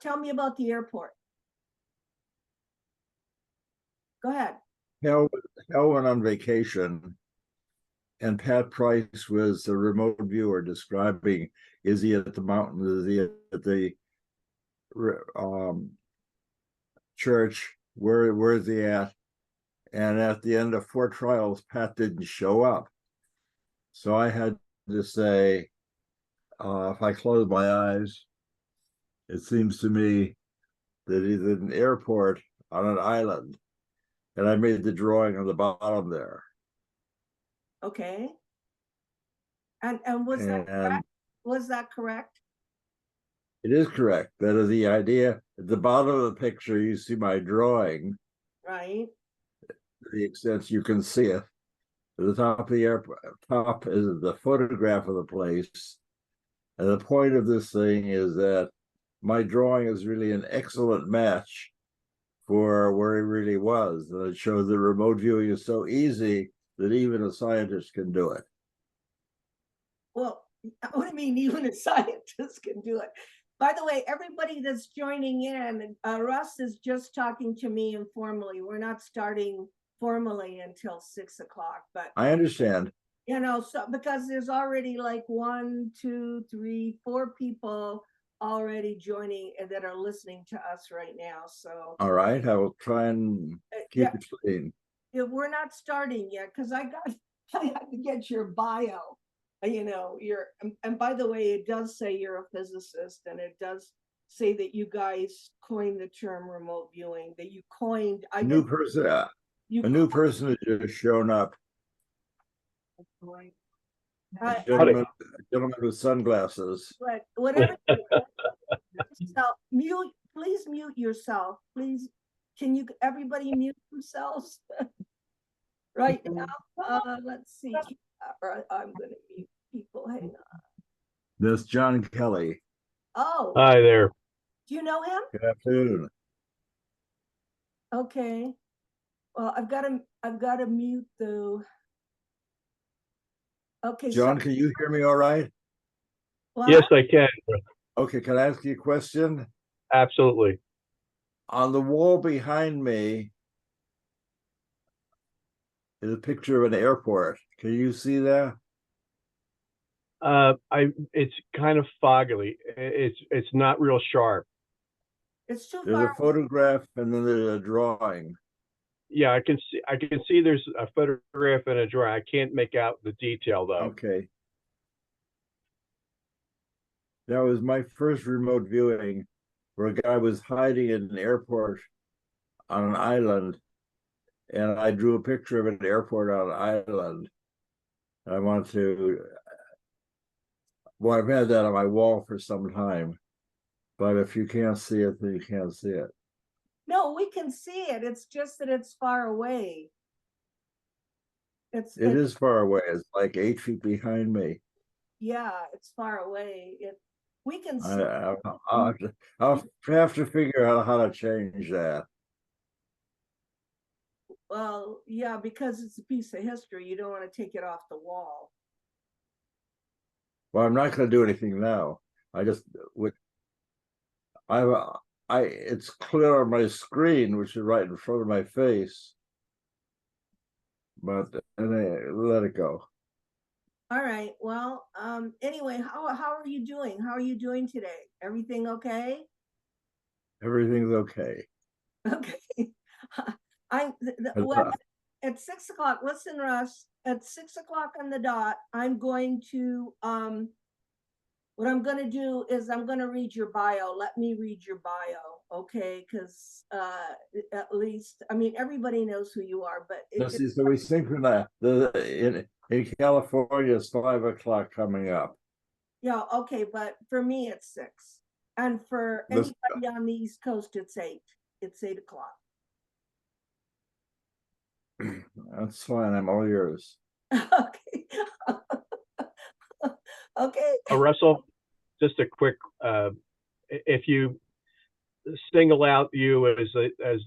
tell me about the airport. Go ahead. Hal went on vacation, and Pat Price was the remote viewer describing, is he at the mountain, is he at the church, where is he at? And at the end of 4 trials, Pat didn't show up. So I had to say, if I close my eyes, it seems to me that he's at an airport on an island. And I made the drawing on the bottom there. Okay. And was that correct? Was that correct? It is correct. That is the idea. At the bottom of the picture, you see my drawing. Right. To the extent you can see it. At the top of the airport, top is the photograph of the place. And the point of this thing is that my drawing is really an excellent match for where he really was. And it shows that remote viewing is so easy that even a scientist can do it. Well, what do you mean even a scientist can do it? By the way, everybody that's joining in, Russ is just talking to me informally. We're not starting formally until 6 o'clock, but I understand. You know, so because there's already like 1, 2, 3, 4 people already joining and that are listening to us right now. So all right, I will try and keep it clean. Yeah, we're not starting yet because I have to get your bio. You know, and by the way, it does say you're a physicist, and it does say that you guys coined the term remote viewing, that you coined. A new person has just shown up. A gentleman with sunglasses. But whatever. So please mute yourself. Please, can you everybody mute themselves right now? Let's see. I'm going to mute people. Hang on. This John Kelly. Oh. Hi there. Do you know him? Good afternoon. Okay. Well, I've got to mute the. Okay. John, can you hear me all right? What? Yes, I can. Okay, can I ask you a question? Absolutely. On the wall behind me is a picture of an airport. Can you see that? It's kind of foggily. It's not real sharp. It's too There's far. A photograph and then there's a drawing. Yeah, I can see there's a photograph and a drawing. I can't make out the detail though. Okay. That was my first remote viewing where a guy was hiding in an airport on an island, and I drew a picture of an airport on an island. I want to, well, I've had that on my wall for some time, but if you can't see it, then you can't see it. No, we can see it. It's just that it's far away. It is far away. It's like 8 feet behind me. Yeah, it's far away. We can see. I'll have to figure out how to change that. Well, yeah, because it's a piece of history. You don't want to take it off the wall. Well, I'm not going to do anything now. I just would. It's clear on my screen, which is right in front of my face. But anyway, let it go. All right. Well, anyway, how are you doing? How are you doing today? Everything okay? Everything's okay. Okay. At 6 o'clock, listen, Russ, at 6 o'clock on the dot, I'm going to, what I'm going to do is I'm going to read your bio. Let me read your bio, okay? Because at least, I mean, everybody knows who you are, but. So we synchronize. In California, it's 5 o'clock coming up. Yeah, okay, but for me, it's 6. And for anybody on the East Coast, it's 8. It's 8 o'clock. That's fine. I'm all yours. Okay. Okay. Russell, just a quick, if you single out you as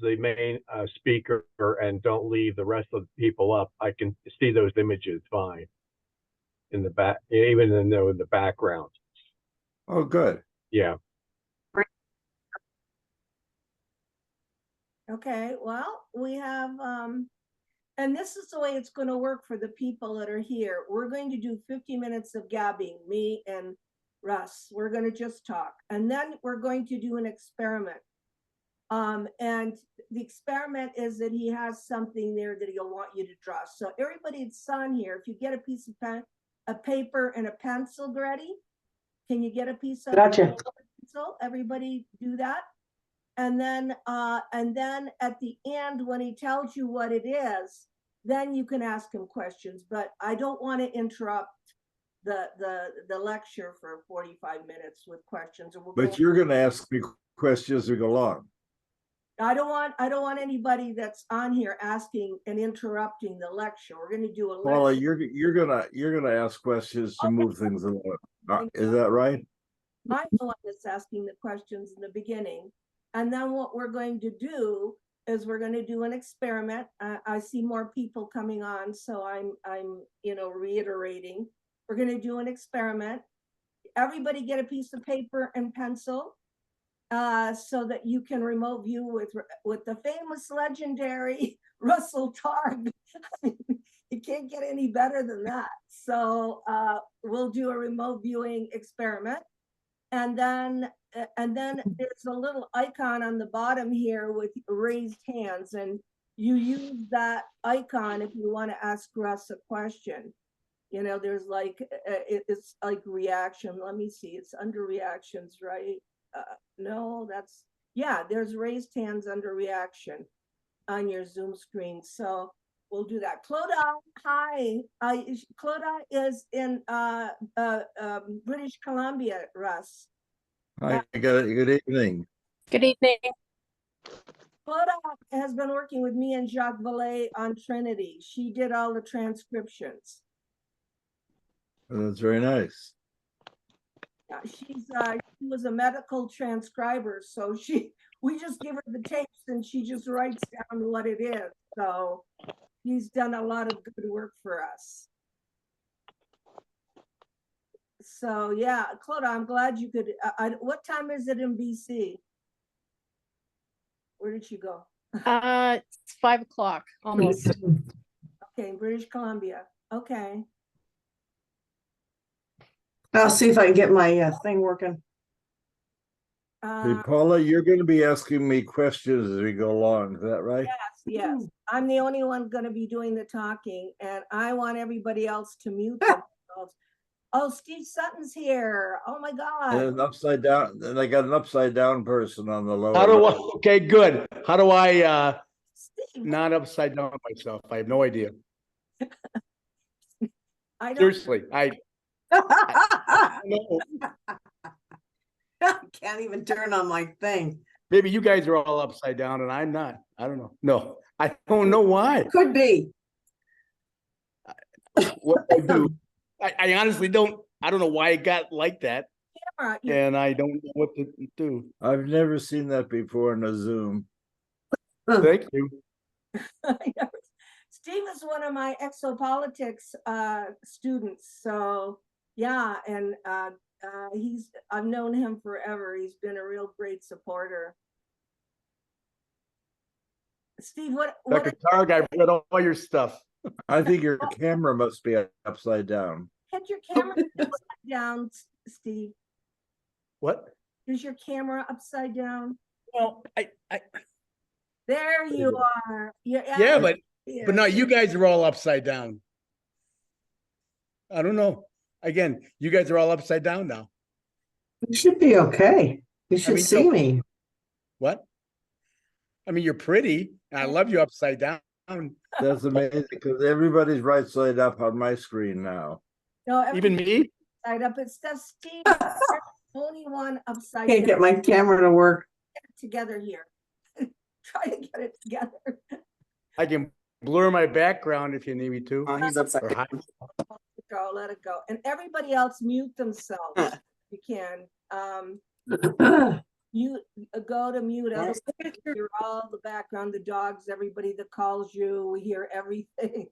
the main speaker and don't leave the rest of the people up, I can see those images fine in the back, even in the background. Oh, good. Yeah. Okay, well, we have, and this is the way it's going to work for the people that are here. We're going to do 50 minutes of gabbing, me and Russ. We're going to just talk. And then we're going to do an experiment. And the experiment is that he has something there that he'll want you to draw. So everybody that's on here, if you get a piece of a paper and a pencil ready, can you get a piece of Gotcha. pencil? Everybody do that. And then at the end, when he tells you what it is, then you can ask him questions. But I don't want to interrupt the lecture for 45 minutes with questions. But you're going to ask me questions as we go along. I don't want anybody that's on here asking and interrupting the lecture. We're going to do a lecture. Paula, you're gonna ask questions to move things along. Is that right? I'm the one that's asking the questions in the beginning. And then what we're going to do is we're going to do an experiment. I see more people coming on, so I'm reiterating. We're going to do an experiment. Everybody get a piece of paper and pencil so that you can remote view with the famous legendary Russ Tar. You can't get any better than that. So we'll do a remote viewing experiment. And then there's a little icon on the bottom here with raised hands, and you use that icon if you want to ask Russ a question. There's like, it's like reaction. Let me see, it's under reactions, right? No, there's raised hands under reaction on your Zoom screen. So we'll do that. Clodagh, hi. Clodagh is in British Columbia, Russ. Hi, good evening. Good evening. Clodagh has been working with me and Jacques Vallée on Trinity. She did all the transcriptions. That's very nice. Yeah, she was a medical transcriber, so we just give her the tapes and she just writes down what it is. So he's done a lot of good work for us. So yeah, Clodagh, I'm glad you could. What time is it in BC? Where did she go? It's 5 o'clock almost. Okay, British Columbia. Okay. I'll see if I can get my thing working. Hey, Paula, you're going to be asking me questions as we go along. Is that right? Yes. I'm the only one going to be doing the talking, and I want everybody else to mute themselves. Oh, Steve Sutton's here. Oh my God. And upside down, and I got an upside down person on the lower. How do I, okay, good. How do I Steve, not upside down myself? I have no idea. I don't. Seriously, I know. I can't even turn on my thing. Maybe you guys are all upside down and I'm not. I don't know. No, I don't know why. Could be. What I do. I honestly don't. I don't know why it got like that. Camera, And I don't know what to do. I've never seen that before in a Zoom. Thank you. Steve is one of my exopolitics students. So yeah, and I've known him forever. He's been a real great supporter. Steve, Dr. Targ, I've read all your stuff. I think your camera must be upside down. Had your camera upside down, Steve? What? Is your camera upside down? Well, There you are. yeah, but no, you guys are all upside down. I don't know. Again, you guys are all upside down now. You should be okay. You should see me. What? I mean, you're pretty. And I love you upside down. That's amazing because everybody's right side up on my screen now. No, Even me? Side up. It's just Steve. Only one upside Can't down. get my camera to work. Get it together here. Try to get it together. I can blur my background if you need me to. He's upside Or hide. Let it go. And everybody else mute themselves if you can. down. You go to mute. Otherwise, you hear all the background, the dogs, everybody that calls you. We hear everything.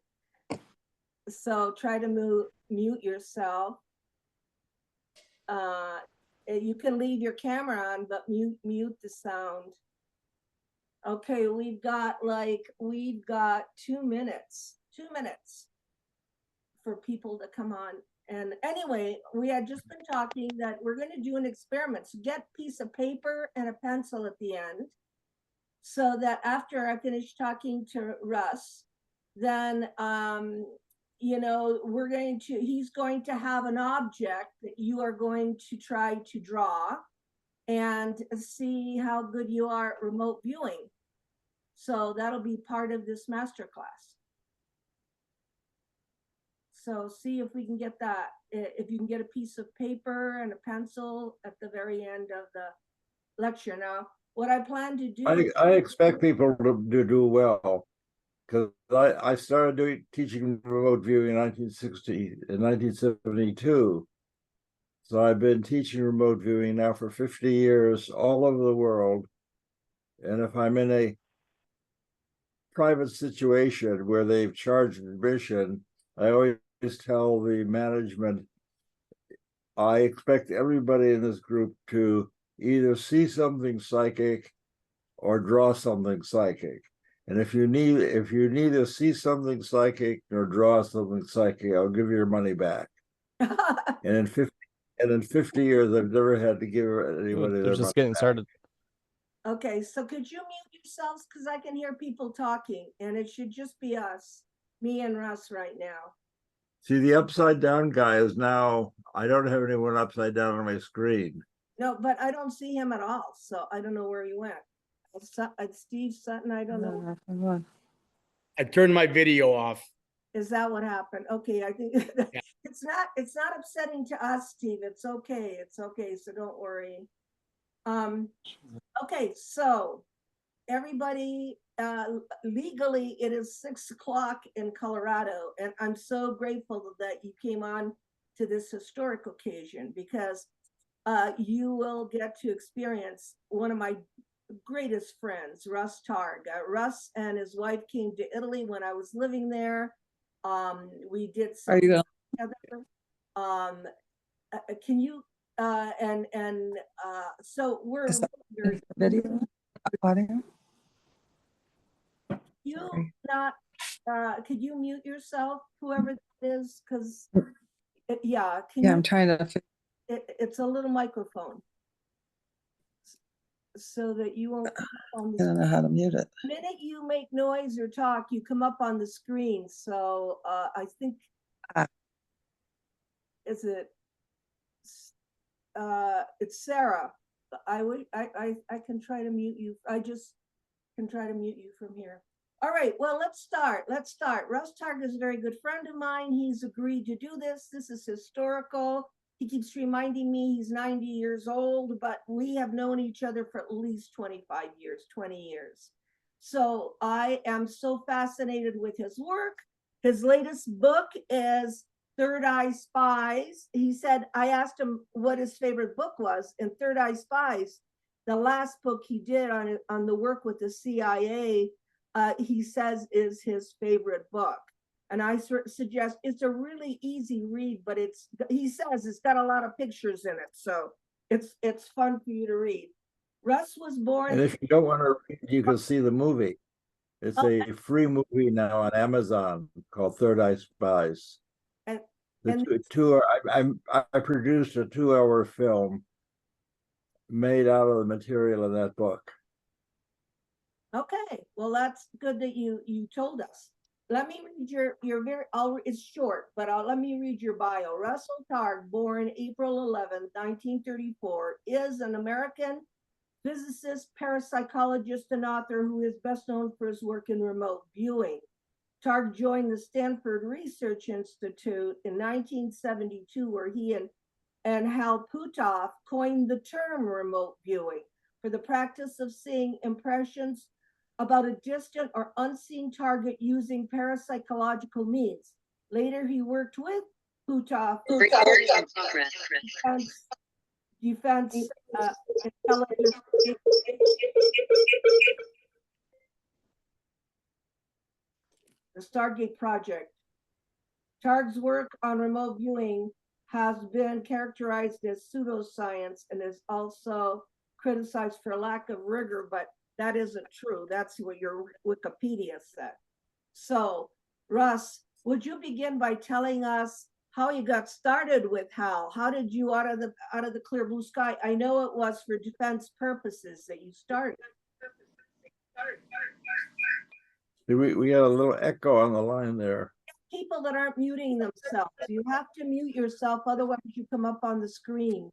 So try to mute yourself. You can leave your camera on, but mute the sound. Okay, we've got 2 minutes, 2 minutes for people to come on. And anyway, we had just been talking that we're going to do an experiment. So get a piece of paper and a pencil at the end, so that after I finish talking to Russ, then he's going to have an object that you are going to try to draw and see how good you are at remote viewing. So that'll be part of this masterclass. So see if we can get that. If you can get a piece of paper and a pencil at the very end of the lecture. Now, what I plan to do. I expect people to do well, because I started teaching remote viewing in 1972. So I've been teaching remote viewing now for 50 years all over the world. And if I'm in a private situation where they've charged admission, I always tell the management, I expect everybody in this group to either see something psychic or draw something psychic. And if you need to see something psychic or draw something psychic, I'll give you your money back. And in 50 years, I've never had to give anybody They're their just money getting back. started. Okay, so could you mute yourselves? Because I can hear people talking, and it should just be us, me and Russ right now. See, the upside down guy is now, I don't have anyone upside down on my screen. No, but I don't see him at all, so I don't know where he went. Steve Sutton, I don't know. I turned my video off. Is that what happened? Okay, I think Yeah. it's not upsetting to us, Steve. It's okay. It's okay. So don't worry. Okay, so everybody, legally it is 6 o'clock in Colorado, and I'm so grateful that you came on to this historic occasion, because you will get to experience one of my greatest friends, Russ Targ. Russ and his wife came to Italy when I was living there. We did some together. Can you so we're very Video, audio. you Sorry. not could you mute yourself, whoever that is, because yeah, can Yeah, you, I'm trying to. it's a little microphone so that you won't come up on I the don't know how to mute it. The minute you make noise or talk, you come up on the screen. So I think is it it's Sarah. I can try to mute you. I just can try to mute you from here. All right, well, let's start. Russ Targ is a very good friend of mine. He's agreed to do this. This is historical. He keeps reminding me he's 90 years old, but we have known each other for at least 25 years, 20 years. So I am so fascinated with his work. His latest book is Third Eye Spies. He said, I asked him what his favorite book was, and Third Eye Spies, the last book he did on the work with the CIA, he says is his favorite book. And I suggest it's a really easy read, but he says it's got a lot of pictures in it. So it's fun for you to read. Russ was born. And if you don't want to read, you can see the movie. It's a free movie now on Amazon called Third Eye Spies. I produced a 2-hour film made out of the material in that book. Okay, well, that's good that you told us. Let me read your very, it's short, but let me read your bio. Russell Targ, born April 11, 1934, is an American physicist, parapsychologist, and author who is best known for his work in remote viewing. Targ joined the Stanford Research Institute in 1972, where he and Hal Puthoff coined the term remote viewing for the practice of seeing impressions about a distant or unseen target using parapsychological means. Later, he worked with Puthoff, defense intelligence. The Stargate Project. Targ's work on remote viewing has been characterized as pseudoscience and is also criticized for lack of rigor, but That isn't true. That's what your Wikipedia said. So, Russ, would you begin by telling us how you got started with Hal? How did you out of the clear blue sky? I know it was for defense purposes that you started. We got a little echo on the line there. People that aren't muting themselves. You have to mute yourself, otherwise you come up on the screen.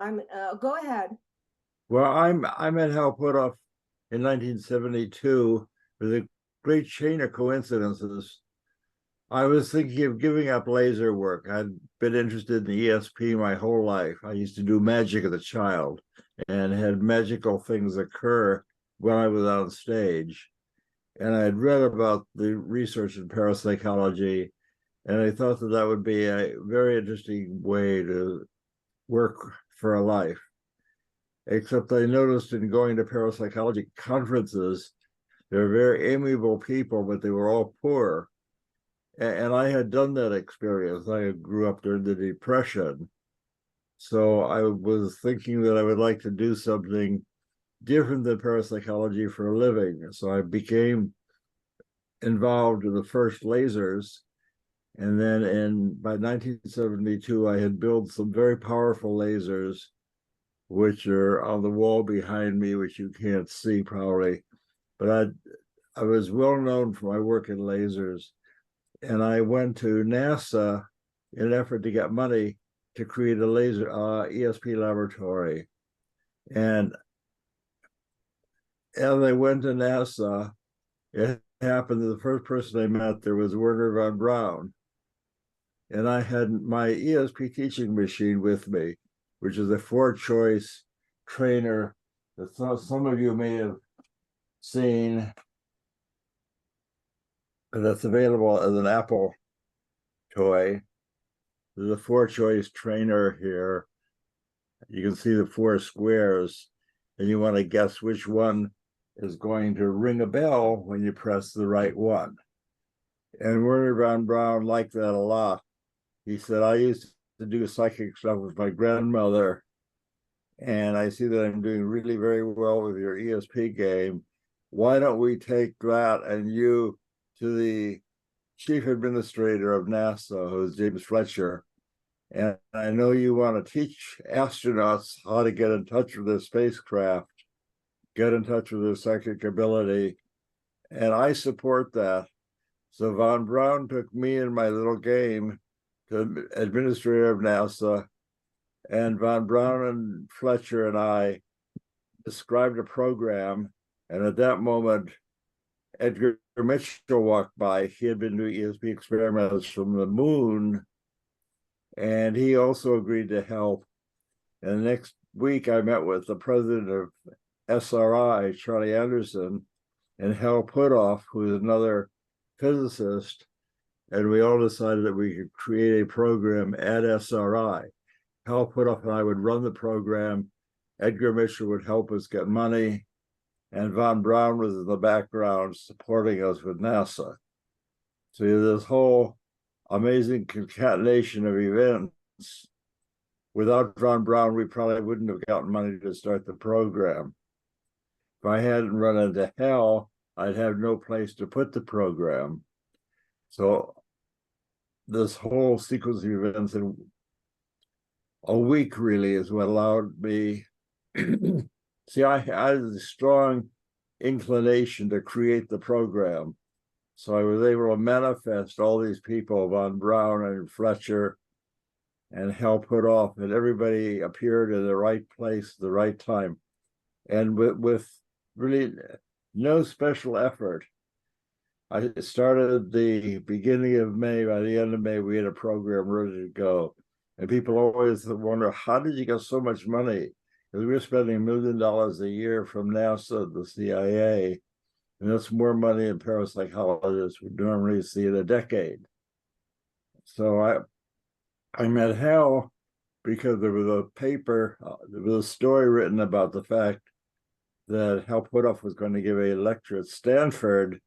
Go ahead. Well, I met Hal Puthoff in 1972 with a great chain of coincidences. I was thinking of giving up laser work. I'd been interested in ESP my whole life. I used to do magic as a child and had magical things occur when I was on stage. And I had read about the research in parapsychology, and I thought that that would be a very interesting way to work for a life. Except I noticed in going to parapsychology conferences, they were very amiable people, but they were all poor. And I had done that experience. I grew up during the Depression. So I was thinking that I would like to do something different than parapsychology for a living. So I became involved in the first lasers. And then by 1972, I had built some very powerful lasers, which are on the wall behind me, which you can't see probably. But I was well known for my work in lasers. And I went to NASA in an effort to get money to create a laser ESP laboratory. And as I went to NASA, it happened that the first person I met there was Werner von Braun. And I had my ESP teaching machine with me, which is a 4-choice trainer that some of you may have seen. That's available as an Apple toy. There's a 4-choice trainer here. You can see the 4 squares, and you want to guess which one is going to ring a bell when you press the right one. And Werner von Braun liked that a lot. He said, I used to do psychic stuff with my grandmother, and I see that I'm doing really very well with your ESP game. Why don't we take that and you to the chief administrator of NASA, who's James Fletcher, and I know you want to teach astronauts how to get in touch with their spacecraft, get in touch with their psychic ability, and I support that. So von Braun took me and my little game to the administrator of NASA, and von Braun and Fletcher and I described a program, and at that moment, Edgar Mitchell walked by. He had been doing ESP experiments from the moon, and he also agreed to help. And the next week, I met with the president of SRI, Charlie Anderson, and Hal Puthoff, who is another physicist, and we all decided that we could create a program at SRI. Hal Puthoff and I would run the program. Edgar Mitchell would help us get money, and von Braun was in the background supporting us with NASA. So this whole amazing concatenation of events. Without von Braun, we probably wouldn't have gotten money to start the program. If I hadn't run into Hal, I'd have no place to put the program. So this whole sequence of events in a week really is what allowed me. See, I had a strong inclination to create the program. So I was able to manifest all these people, von Braun and Fletcher and Hal Puthoff, and everybody appeared in the right place at the right time. And with really no special effort. I started at the beginning of May. By the end of May, we had a program ready to go. And people always wonder, how did you get so much money? Because we were spending $1 million a year from NASA to the CIA. And that's more money in parapsychologists would normally see in a decade. So I met Hal because there was a paper, there was a story written about the fact that Hal Puthoff was going to give a lecture at Stanford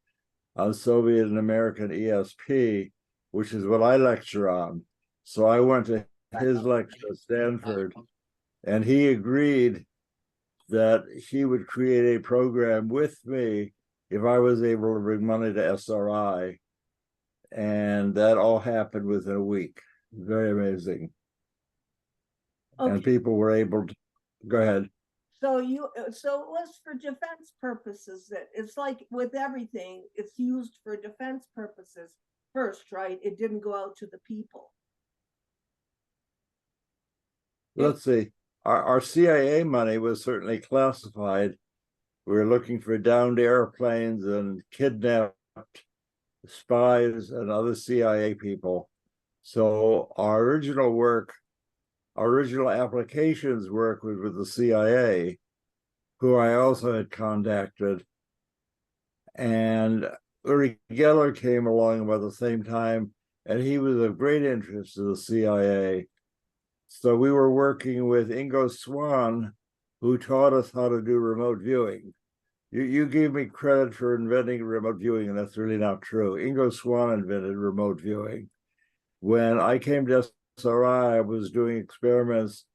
on Soviet and American ESP, which is what I lecture on. So I went to his lecture at Stanford, and he agreed that he would create a program with me if I was able to bring money to SRI. And that all happened within a week. Very amazing. And Okay, people were able to go ahead. so so it was for defense purposes. That it's like with everything, it's used for defense purposes first, right? It didn't go out to the people. Let's see. Our CIA money was certainly classified. We were looking for downed airplanes and kidnapped spies and other CIA people. So our original work, our original applications work was with the CIA, who I also had contacted. And Uri Geller came along about the same time, and he was of great interest to the CIA. So we were working with Ingo Swann, who taught us how to do remote viewing. You gave me credit for inventing remote viewing, and that's really not true. Ingo Swann invented remote viewing. When I came to SRI, I was doing experiments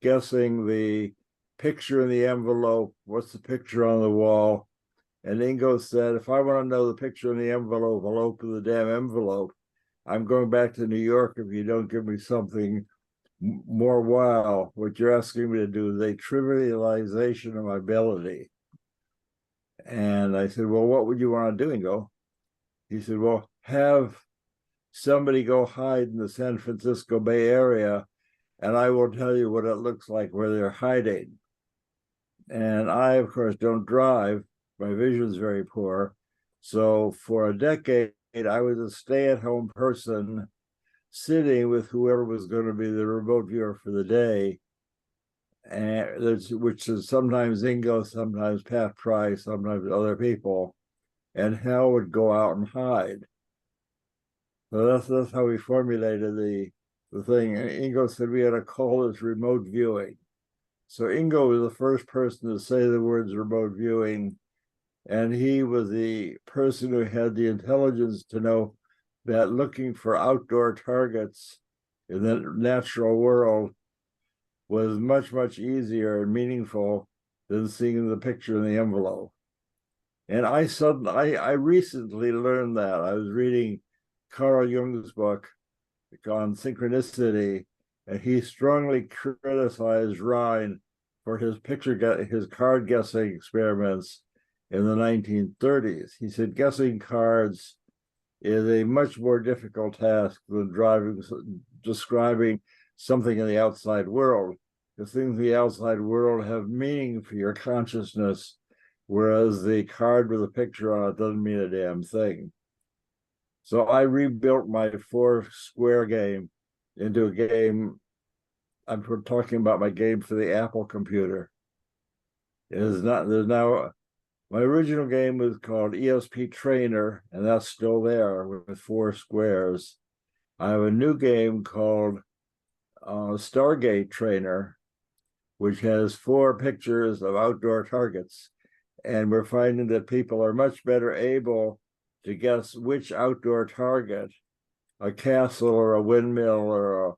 guessing the picture in the envelope, what's the picture on the wall. And Ingo said, if I want to know the picture in the envelope, I'll open the damn envelope. I'm going back to New York if you don't give me something more wow. What you're asking me to do is a trivialization of my ability. And I said, well, what would you want to do, Ingo? He said, well, have somebody go hide in the San Francisco Bay Area, and I will tell you what it looks like where they're hiding. And I, of course, don't drive. My vision's very poor. So for a decade, I was a stay-at-home person sitting with whoever was going to be the remote viewer for the day, and which is sometimes Ingo, sometimes Pat Price, sometimes other people, and Hal would go out and hide. So that's how we formulated the thing. And Ingo said we had to call this remote viewing. So Ingo was the first person to say the words remote viewing, and he was the person who had the intelligence to know that looking for outdoor targets in the natural world was much, much easier and meaningful than seeing the picture in the envelope. And I recently learned that. I was reading Carl Jung's book on synchronicity, and he strongly criticized Rhine for his card guessing experiments in the 1930s. He said guessing cards is a much more difficult task than describing something in the outside world. The things in the outside world have meaning for your consciousness, whereas the card with a picture on it doesn't mean a damn thing. So I rebuilt my 4-square game into a game. I'm talking about my game for the Apple computer. There's now, my original game was called ESP Trainer, and that's still there with 4 squares. I have a new game called Stargate Trainer, which has 4 pictures of outdoor targets. And we're finding that people are much better able to guess which outdoor target, a castle or a windmill or a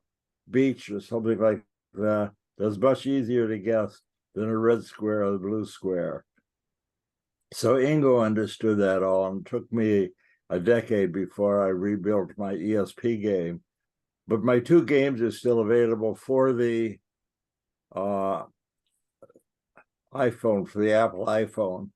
beach or something like that, that's much easier to guess than a red square or a blue square. So Ingo understood that all, and it took me a decade before I rebuilt my ESP game. But my 2 games are still available for the iPhone, for the Apple iPhone.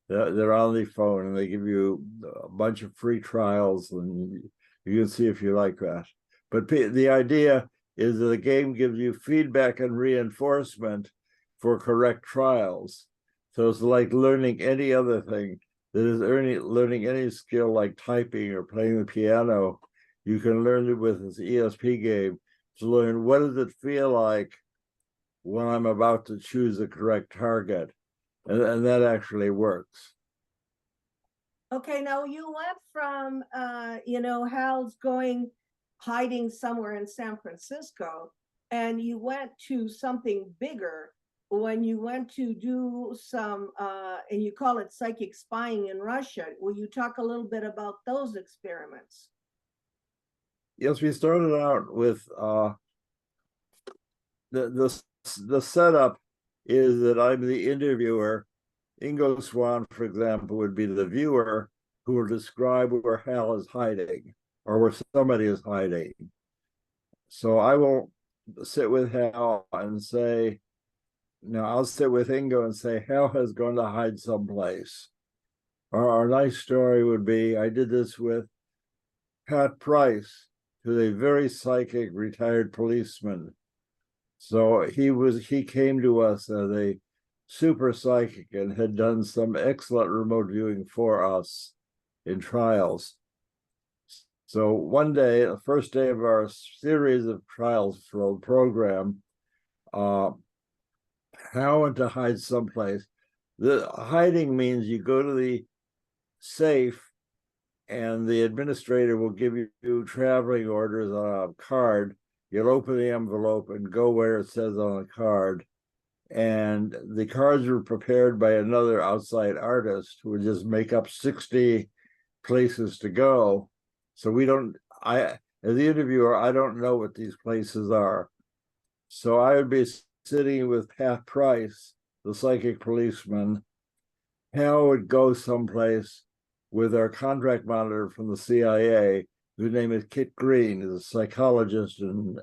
They're on the phone, and they give you a bunch of free trials, and you can see if you like that. But the idea is that the game gives you feedback and reinforcement for correct trials. So it's like learning any other thing. That is learning any skill like typing or playing the piano. You can learn it with this ESP game to learn what does it feel like when I'm about to choose the correct target. And that actually works. Okay, now you went from, Hal's hiding somewhere in San Francisco, and you went to something bigger when you went to do some, and you call it psychic spying in Russia. Will you talk a little bit about those experiments? Yes, we started out with the setup is that I'm the interviewer. Ingo Swan, for example, would be the viewer who will describe where Hal is hiding or where somebody is hiding. So I won't sit with Hal and say, no, I'll sit with Ingo and say, Hal is going to hide someplace. Or our nice story would be, I did this with Pat Price, who's a very psychic retired policeman. So he came to us as a super psychic and had done some excellent remote viewing for us in trials. So one day, the first day of our series of trials for the program, Hal went to hide someplace. The hiding means you go to the safe and the administrator will give you traveling orders on a card. You'll open the envelope and go where it says on the card. And the cards were prepared by another outside artist who would just make up 60 places to go. So as the interviewer, I don't know what these places are. So I would be sitting with Pat Price, the psychic policeman. Hal would go someplace with our contract monitor from the CIA, whose name is Kit Green, is a psychologist and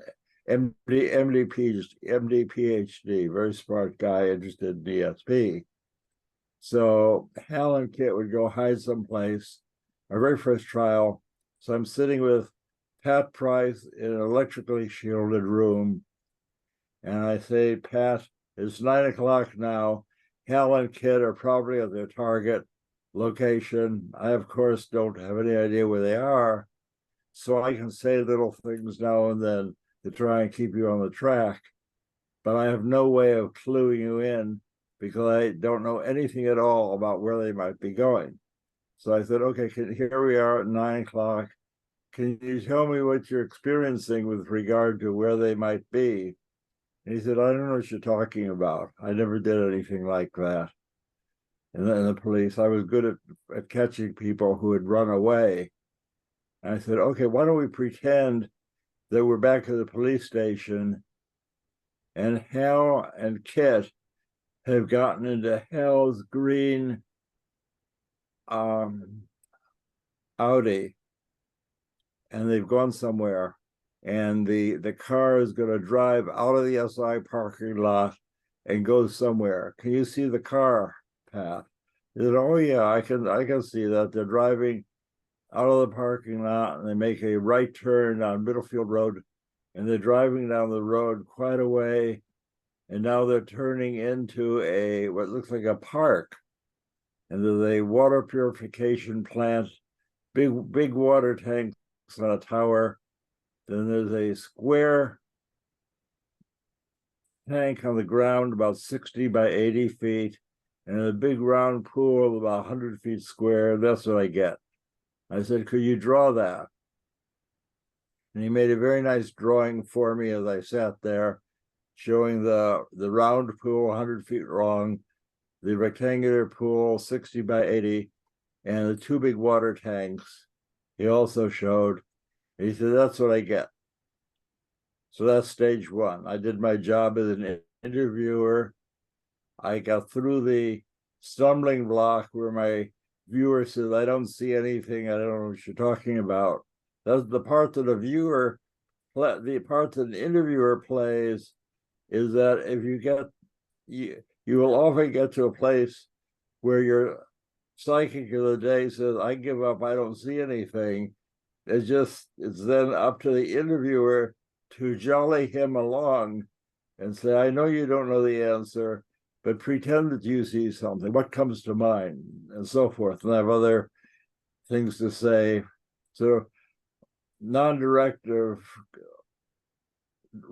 MD, PhD, very smart guy interested in DSP. So Hal and Kit would go hide someplace, our very first trial. So I'm sitting with Pat Price in an electrically shielded room. And I say, Pat, it's 9 o'clock now. Hal and Kit are probably at their target location. I, of course, don't have any idea where they are. So I can say little things now and then to try and keep you on the track. But I have no way of cluing you in because I don't know anything at all about where they might be going. So I said, okay, here we are at 9 o'clock. Can you tell me what you're experiencing with regard to where they might be? And he said, I don't know what you're talking about. I never did anything like that. And then the police, I was good at catching people who had run away. And I said, okay, why don't we pretend that we're back at the police station and Hal and Kit have gotten into Hal's green Audi and they've gone somewhere. And the car is going to drive out of the SI parking lot and go somewhere. Can you see the car, Pat? He said, oh yeah, I can see that. They're driving out of the parking lot and they make a right turn on Middlefield Road and they're driving down the road quite a way. And now they're turning into what looks like a park. And there's a water purification plant, big water tanks on a tower. Then there's a square tank on the ground about 60 by 80 feet and a big round pool about 100 feet square. That's what I get. I said, could you draw that? And he made a very nice drawing for me as I sat there, showing the round pool 100 feet long, the rectangular pool 60 by 80, and the two big water tanks. He also showed. He said, that's what I get. So that's stage one. I did my job as an interviewer. I got through the stumbling block where my viewer says, I don't see anything. I don't know what you're talking about. That's the part that the part that an interviewer plays is that if you will often get to a place where your psychic of the day says, I give up, I don't see anything. It's then up to the interviewer to jolly him along and say, I know you don't know the answer, but pretend that you see something. What comes to mind? And so forth. And I have other things to say. So non-directive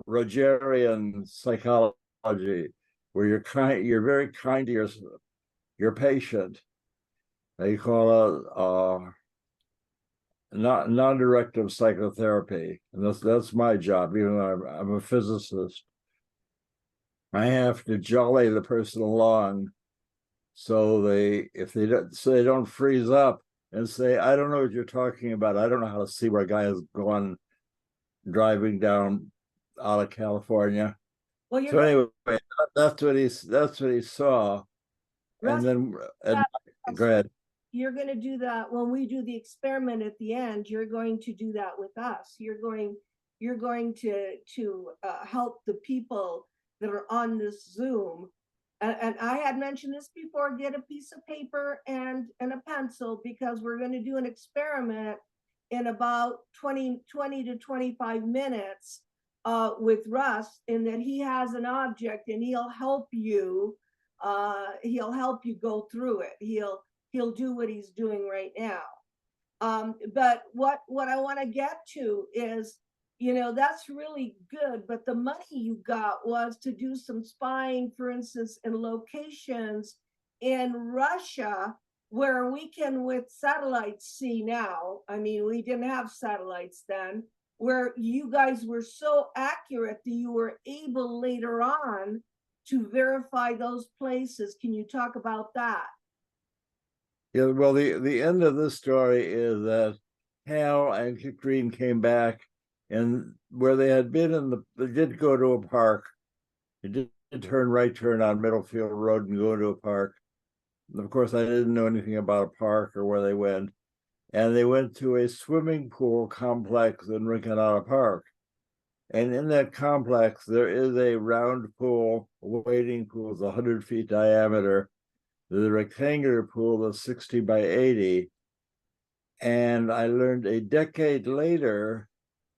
Rogerian psychology, where you're very kind to your patient. They call it non-directive psychotherapy, and that's my job. Even though I'm a physicist, I have to jolly the person along, so if they don't freeze up and say, "I don't know what you're talking about. I don't know how to see where a guy has gone driving down out of California." Well, you're So gonna, anyway, that's what he saw. Russ, And then, and that- go ahead. you're gonna do that when we do the experiment at the end. You're going to do that with us. You're going to help the people that are on this Zoom. And I had mentioned this before, get a piece of paper and a pencil, because we're going to do an experiment in about 20 to 25 minutes with Russ, in that he has an object and he'll help you go through it. He'll do what he's doing right now. But what I want to get to is, that's really good, but the money you got was to do some spying, for instance, in locations in Russia where we can, with satellites, see now. I mean, we didn't have satellites then, where you guys were so accurate that you were able later on to verify those places. Can you talk about that? Yeah, well, the end of this story is that Hal and Kit Green came back, and where they had been they did go to a park. They did right turn on Middlefield Road and go to a park. And of course, I didn't know anything about a park or where they went. And they went to a swimming pool complex in Rinconada Park. And in that complex, there is a round pool, a wading pool, is 100 feet diameter. There's a rectangular pool that's 60 by 80. And I learned a decade later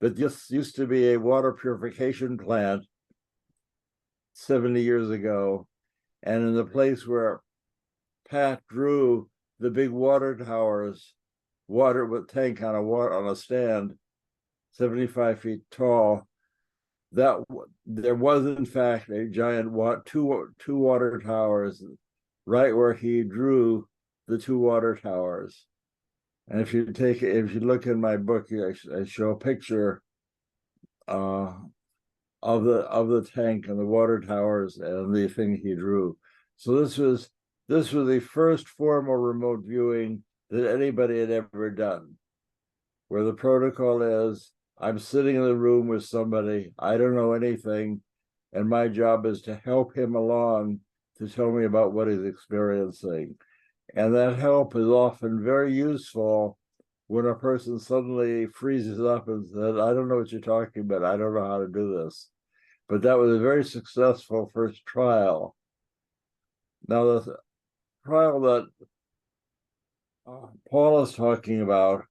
that this used to be a water purification plant 70 years ago. And in the place where Pat drew the big water towers, water with tank on a stand, 75 feet tall, that there was in fact a giant two water towers right where he drew the two water towers. And if you look in my book, I show a picture of the tank and the water towers and the thing he drew. So this was the first formal remote viewing that anybody had ever done, where the protocol is, I'm sitting in the room with somebody, I don't know anything, and my job is to help him along to tell me about what he's experiencing. And that help is often very useful when a person suddenly freezes up and says, I don't know what you're talking about, I don't know how to do this. But that was a very successful first trial. Now, the trial that Paul is talking about,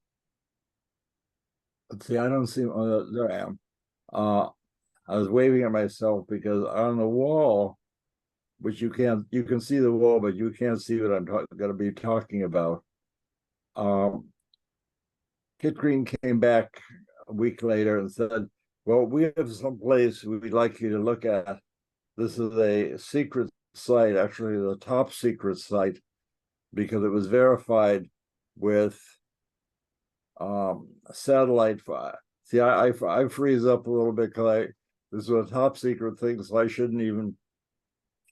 let's see, I don't see, oh, there I am. I was waving at myself because on the wall, which you can see the wall, but you can't see what I'm going to be talking about. Kit Green came back a week later and said, well, we have some place we'd like you to look at. This is a secret site, actually the top secret site, because it was verified with satellite. See, I freeze up a little bit because this is a top secret thing, so I shouldn't even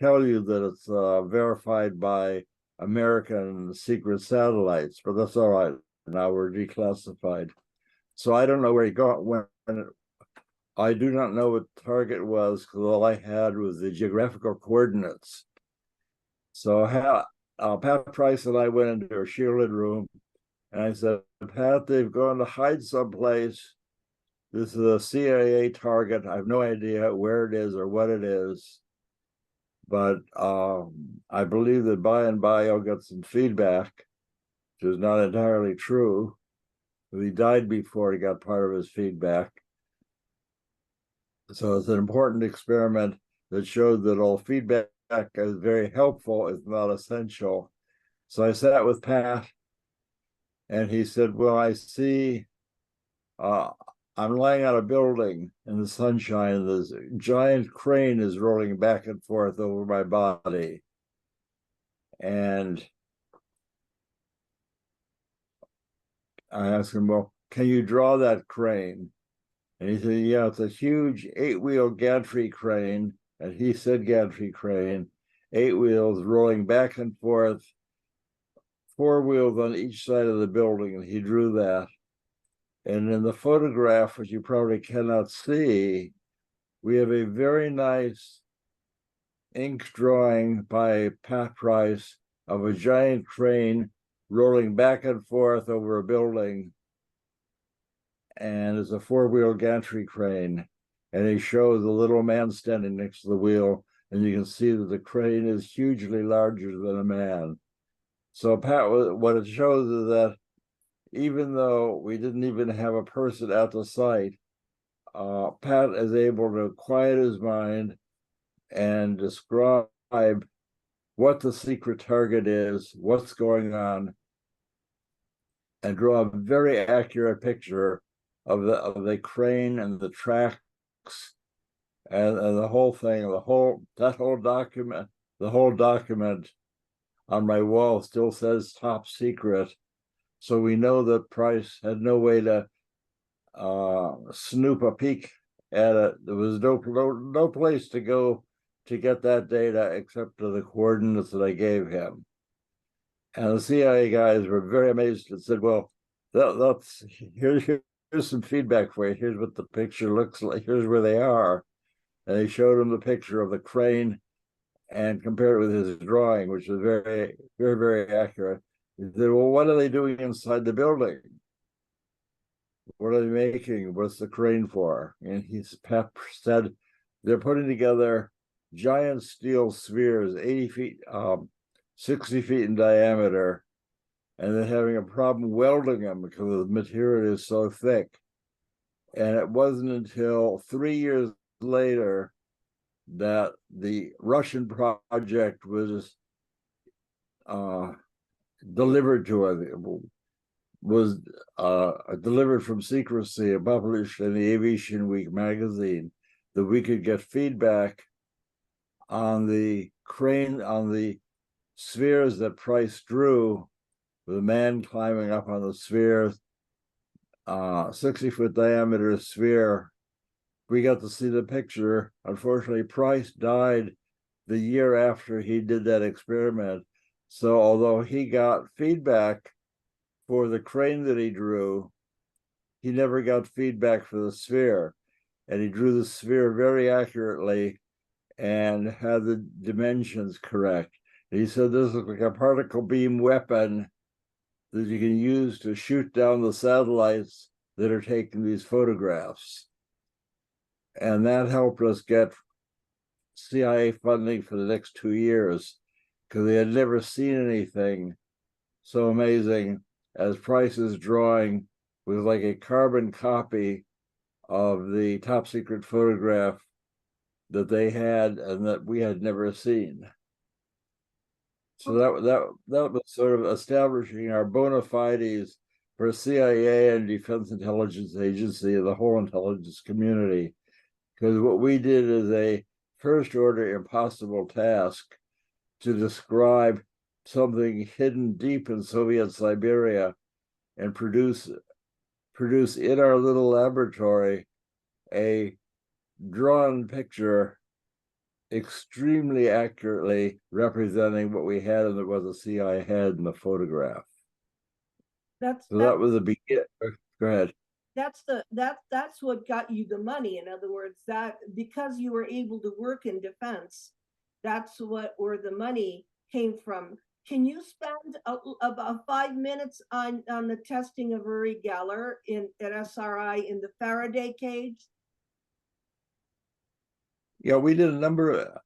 tell you that it's verified by American secret satellites, but that's all right. Now we're declassified. So I don't know where he got when. I do not know what target was because all I had was the geographical coordinates. So Pat Price and I went into a shielded room, and I said, Pat, they've gone to hide someplace. This is a CIA target. I have no idea where it is or what it is. But I believe that by and by I'll get some feedback, which is not entirely true. He died before he got part of his feedback. So it's an important experiment that showed that all feedback is very helpful, it's not essential. So I sat with Pat, and he said, well, I see, I'm lying on a building in the sunshine. This giant crane is rolling back and forth over my body. And I asked him, well, can you draw that crane? And he said, yeah, it's a huge 8-wheel gantry crane. And he said gantry crane, 8 wheels rolling back and forth, 4 wheels on each side of the building. And he drew that. And in the photograph, which you probably cannot see, we have a very nice ink drawing by Pat Price of a giant crane rolling back and forth over a building. And it's a four-wheel gantry crane. And he shows a little man standing next to the wheel, and you can see that the crane is hugely larger than a man. So Pat, what it shows is that even though we didn't even have a person at the site, Pat is able to quiet his mind and describe what the secret target is, what's going on, and draw a very accurate picture of the crane and the tracks and the whole thing, the whole document on my wall still says top secret. So we know that Price had no way to snoop a peek at it. There was no place to go to get that data except to the coordinates that I gave him. And the CIA guys were very amazed and said, well, here's some feedback for you. Here's what the picture looks like. Here's where they are. And they showed him the picture of the crane and compared it with his drawing, which was very, very, very accurate. He said, well, what are they doing inside the building? What are they making? What's the crane for? And Pat said, they're putting together giant steel spheres, 80 feet, 60 feet in diameter, and they're having a problem welding them because the material is so thick. And it wasn't until 3 years later that the Russian project was delivered to us, was delivered from secrecy and published in the Aviation Week magazine, that we could get feedback on the crane, on the spheres that Price drew, with a man climbing up on the spheres, 60-foot diameter sphere. We got to see the picture. Unfortunately, Price died the year after he did that experiment. So although he got feedback for the crane that he drew, he never got feedback for the sphere. And he drew the sphere very accurately and had the dimensions correct. And he said this is like a particle beam weapon that you can use to shoot down the satellites that are taking these photographs. And that helped us get CIA funding for the next 2 years, because they had never seen anything so amazing as Price's drawing was like a carbon copy of the top secret photograph that they had and that we had never seen. So that was sort of establishing our bona fides for CIA and Defense Intelligence Agency and the whole intelligence community. Because what we did is a first order impossible task to describe something hidden deep in Soviet Siberia and produce in our little laboratory a drawn picture extremely accurately representing what we had and what the CIA had in the photograph. That was the beginning. Go ahead. That's what got you the money. In other words, that because you were able to work in defense, that's where the money came from. Can you spend about 5 minutes on the testing of Uri Geller at SRI in the Faraday cage? Yeah, we did a number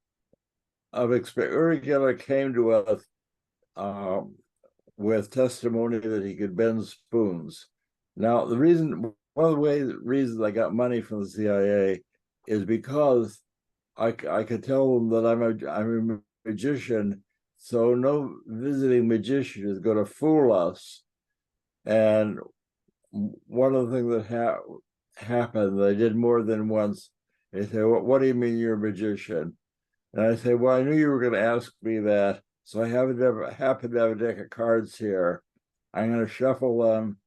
of experiments. Uri Geller came to us with testimony that he could bend spoons. Now, one of the reasons I got money from the CIA is because I could tell them that I'm a magician, so no visiting magician is going to fool us. And one of the things that happened, I did more than once. They say, what do you mean you're a magician? And I say, well, I knew you were going to ask me that, so I happen to have a deck of cards here. I'm going to shuffle them.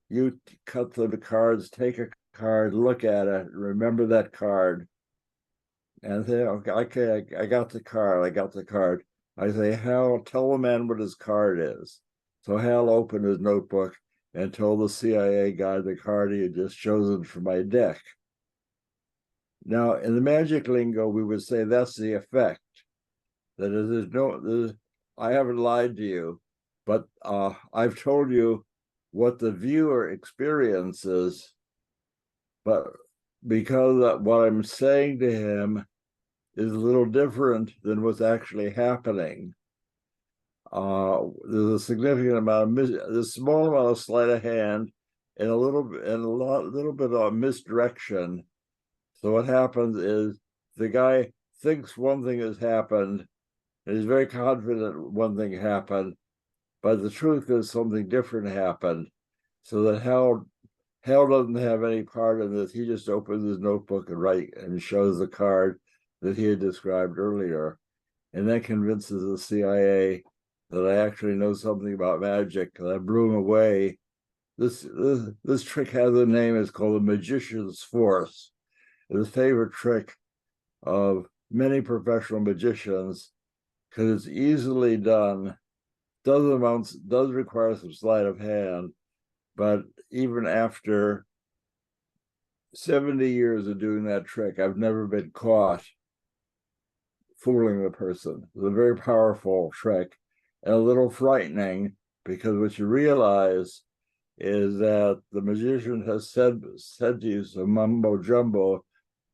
You cut the cards, take a card, look at it, remember that card. And say, okay, I got the card. I say, Hal, tell the man what his card is. So Hal opened his notebook and told the CIA guy the card he had just chosen for my deck. Now, in the magic lingo, we would say that's the effect. That is, I haven't lied to you, but I've told you what the viewer experiences, but because what I'm saying to him is a little different than what's actually happening. There's a significant amount of there's a small amount of sleight of hand and a little bit of misdirection. So what happens is the guy thinks one thing has happened and he's very confident one thing happened, but the truth is something different happened. So that Hal doesn't have any part in this. He just opens his notebook and shows the card that he had described earlier, and that convinces the CIA that I actually know something about magic. I blew him away. This trick has a name. It's called the Magician's Force. It's a favorite trick of many professional magicians because it's easily done. Does require some sleight of hand, but even after 70 years of doing that trick, I've never been caught fooling the person. It's a very powerful trick and a little frightening, because what you realize is that the magician has said to you some mumbo jumbo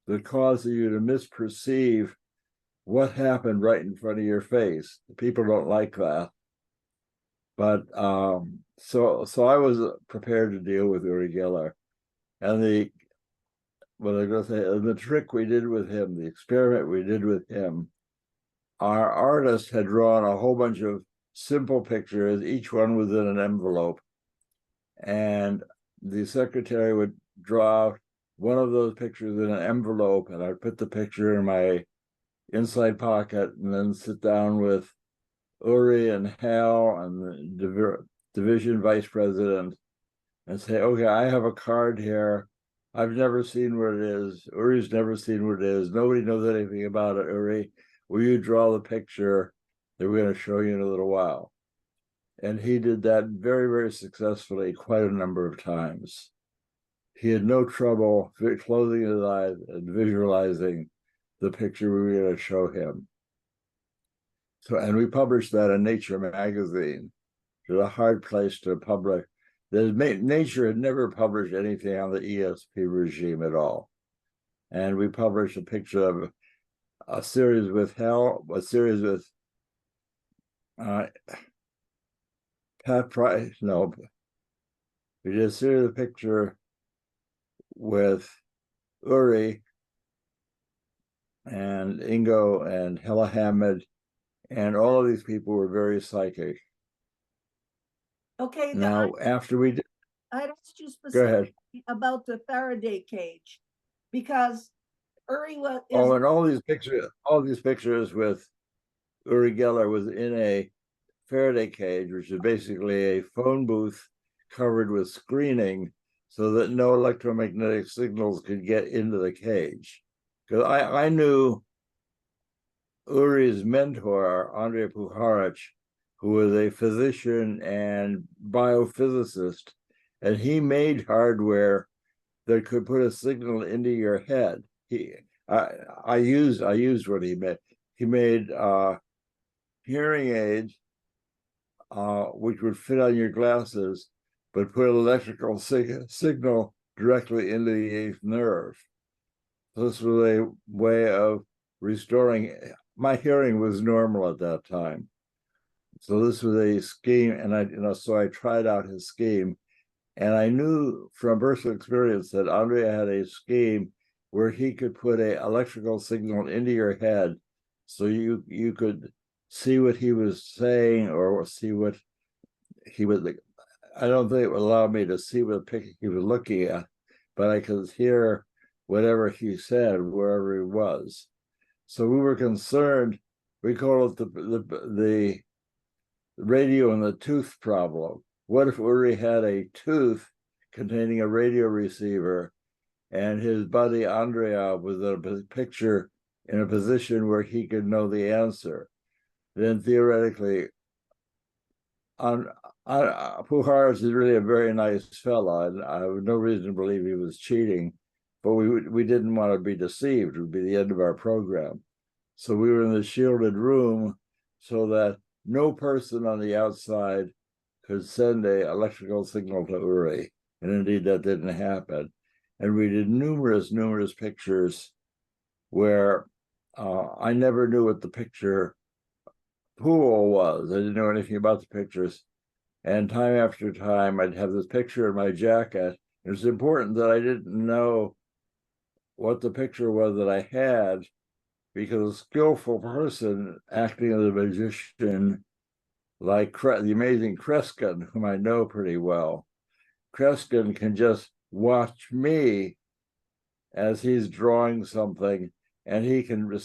that causes you to misperceive what happened right in front of your face. People don't like that. But so I was prepared to deal with Uri Geller, and the trick we did with him, the experiment we did with him, our artist had drawn a whole bunch of simple pictures, each one was in an envelope, and the secretary would draw one of those pictures in an envelope, and I'd put the picture in my inside pocket, and then sit down with Uri and Hal and the division vice president and say, okay, I have a card here. I've never seen what it is. Uri's never seen what it is. Nobody knows anything about it. Uri, will you draw the picture that we're going to show you in a little while? And he did that very, very successfully quite a number of times. He had no trouble closing his eyes and visualizing the picture we were going to show him. So, and we published that in Nature magazine. It was a hard place to publish. Nature had never published anything on the ESP regime at all. And we published a picture of a series with Hal, a series with Pat Price. No, we did a series of picture with Uri and Ingo and Hella Hammond, and all of these people were very psychic. Okay, Now, after we did, I'd asked you go ahead. specifically about the Faraday cage, because Uri was. Oh, and all these pictures with Uri Geller was in a Faraday cage, which is basically a phone booth covered with screening so that no electromagnetic signals could get into the cage. Because I knew Uri's mentor, Andrei Puharich, who was a physician and biophysicist, and he made hardware that could put a signal into your head. I used what he made. He made hearing aids, which would fit on your glasses, but put an electrical signal directly into the eighth nerve. So this was a way of restoring. My hearing was normal at that time. So this was a scheme, and so I tried out his scheme, and I knew from personal experience that Andrea had a scheme where he could put an electrical signal into your head, so you could see what he was saying or see what he was. I don't think it would allow me to see what picture he was looking at, but I could hear whatever he said wherever he was. So we were concerned. We call it the radio in the tooth problem. What if Uri had a tooth containing a radio receiver, and his buddy Andrea was in a picture in a position where he could know the answer? Then theoretically, Puharich is really a very nice fella, and I have no reason to believe he was cheating. but we didn't want to be deceived. It would be the end of our program. So we were in the shielded room so that no person on the outside could send a electrical signal to Uri. And indeed, that didn't happen. And we did numerous pictures where I never knew what the picture pool was. I didn't know anything about the pictures. And time after time, I'd have this picture in my jacket. It was important that I didn't know what the picture was that I had, because a skillful person acting as a magician, like the amazing Kreskin, whom I know pretty well, Kreskin can just watch me as he's drawing something, and he can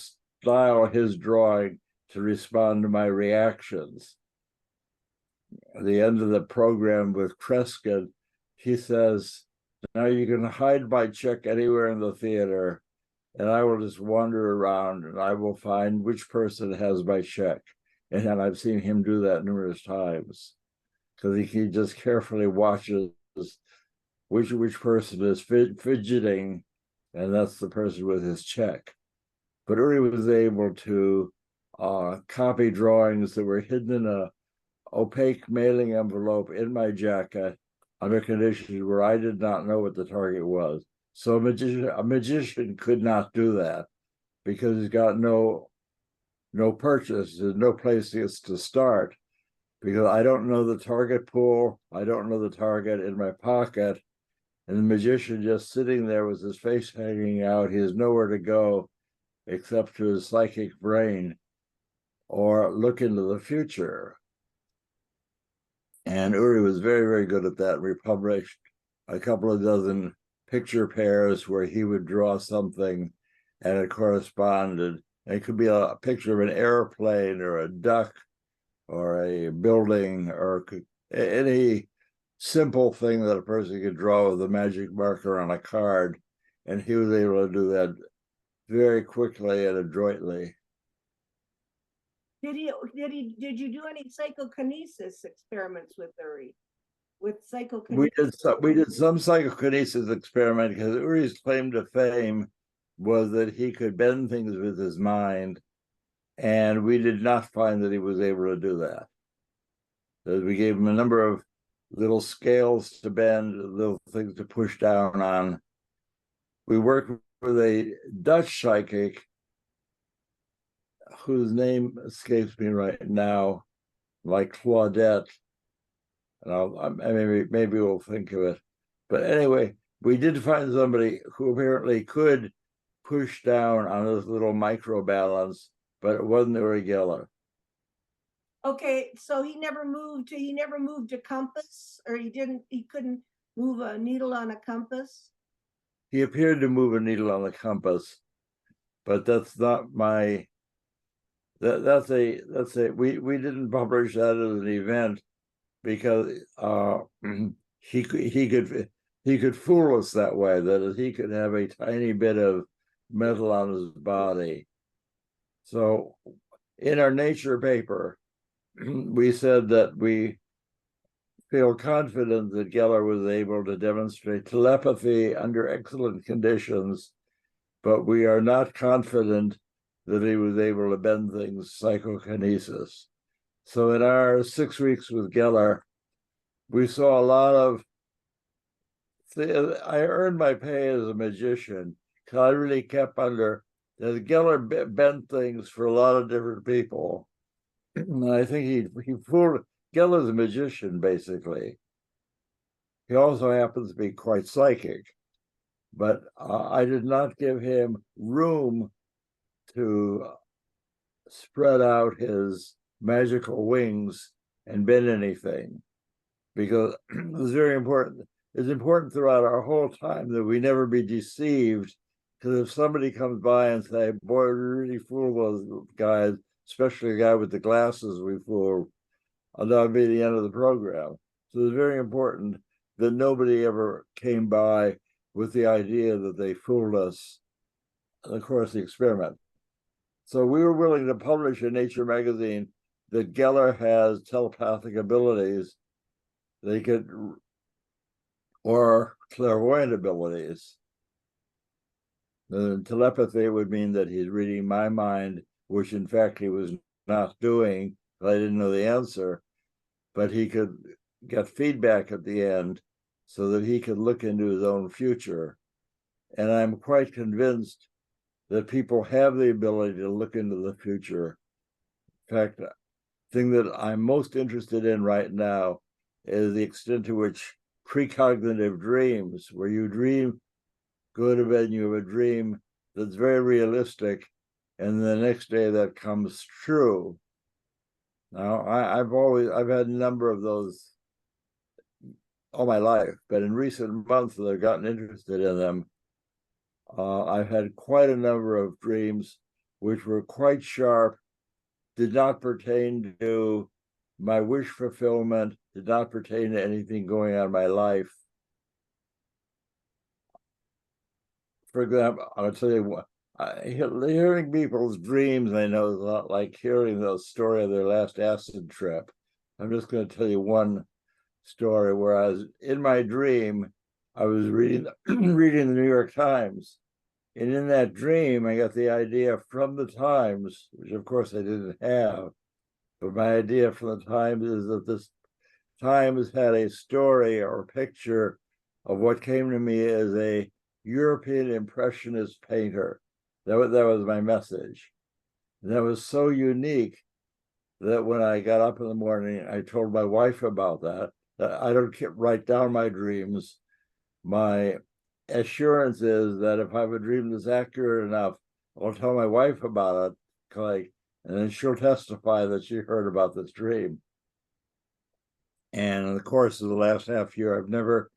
style his drawing to respond to my reactions. At the end of the program with Kreskin, he says, now you can hide my check anywhere in the theater, and I will just wander around and I will find which person has my check. And I've seen him do that numerous times, because he just carefully watches which person is fidgeting, and that's the person with his check. But Uri was able to copy drawings that were hidden in a opaque mailing envelope in my jacket under conditions where I did not know what the target was. So a magician could not do that, because he's got no purchase, there's no place to start, because I don't know the target pool, I don't know the target in my pocket, and the magician just sitting there with his face hanging out, he has nowhere to go except to his psychic brain or look into the future. And Uri was very good at that. We published a couple of dozen picture pairs where he would draw something and it corresponded. It could be a picture of an airplane or a duck or a building or any simple thing that a person could draw with a magic marker on a card. And he was able to do that very quickly and adroitly. Did you do any psychokinesis experiments with Uri? With psychokinesis? We did some psychokinesis experiment, because Uri's claim to fame was that he could bend things with his mind, and we did not find that he was able to do that. We gave him a number of little scales to bend, little things to push down on. We worked with a Dutch psychic whose name escapes me right now, like Claudette. And maybe we'll think of it. But anyway, we did find somebody who apparently could push down on this little microbalance, but it wasn't Uri Geller. Okay, so he never moved a compass, or he couldn't move a needle on a compass? He appeared to move a needle on the compass, but that's not my, that's a we didn't publish that as an event, because he could fool us that way, that is, he could have a tiny bit of metal on his body. So in our Nature paper, we said that we feel confident that Geller was able to demonstrate telepathy under excellent conditions, but we are not confident that he was able to bend things psychokinesis. So in our 6 weeks with Geller, we saw a lot of, I earned my pay as a magician, because I really kept under, that Geller bent things for a lot of different people. And I think he fooled, Geller's a magician, basically. He also happens to be quite psychic, but I did not give him room to spread out his magical wings and bend anything, because it was very important. It's important throughout our whole time that we never be deceived, because if somebody comes by and say, boy, we really fooled those guys, especially the guy with the glasses we fooled, that would be the end of the program. So it's very important that nobody ever came by with the idea that they fooled us in the course of the experiment. So we were willing to publish in Nature magazine that Geller has telepathic abilities, or clairvoyant abilities. Telepathy would mean that he's reading my mind, which in fact he was not doing. I didn't know the answer, but he could get feedback at the end so that he could look into his own future. And I'm quite convinced that people have the ability to look into the future. In fact, the thing that I'm most interested in right now is the extent to which precognitive dreams, where you dream, go to bed and you have a dream that's very realistic, and the next day that comes true. Now, I've had a number of those all my life, but in recent months that I've gotten interested in them, I've had quite a number of dreams which were quite sharp, did not pertain to my wish fulfillment, did not pertain to anything going on in my life. For example, I'll tell you what, hearing people's dreams, I know, is a lot like hearing the story of their last acid trip. I'm just going to tell you one story where I was in my dream, I was reading reading the New York Times. And in that dream, I got the idea from the Times, which of course I didn't have. But my idea from the Times is that this Times had a story or picture of what came to me as a European Impressionist painter. That was my message. And that was so unique that when I got up in the morning, I told my wife about that I don't write down my dreams. My assurance is that if I have a dream that's accurate enough, I'll tell my wife about it, and then she'll testify that she heard about this dream. And in the course of the last half year, I've never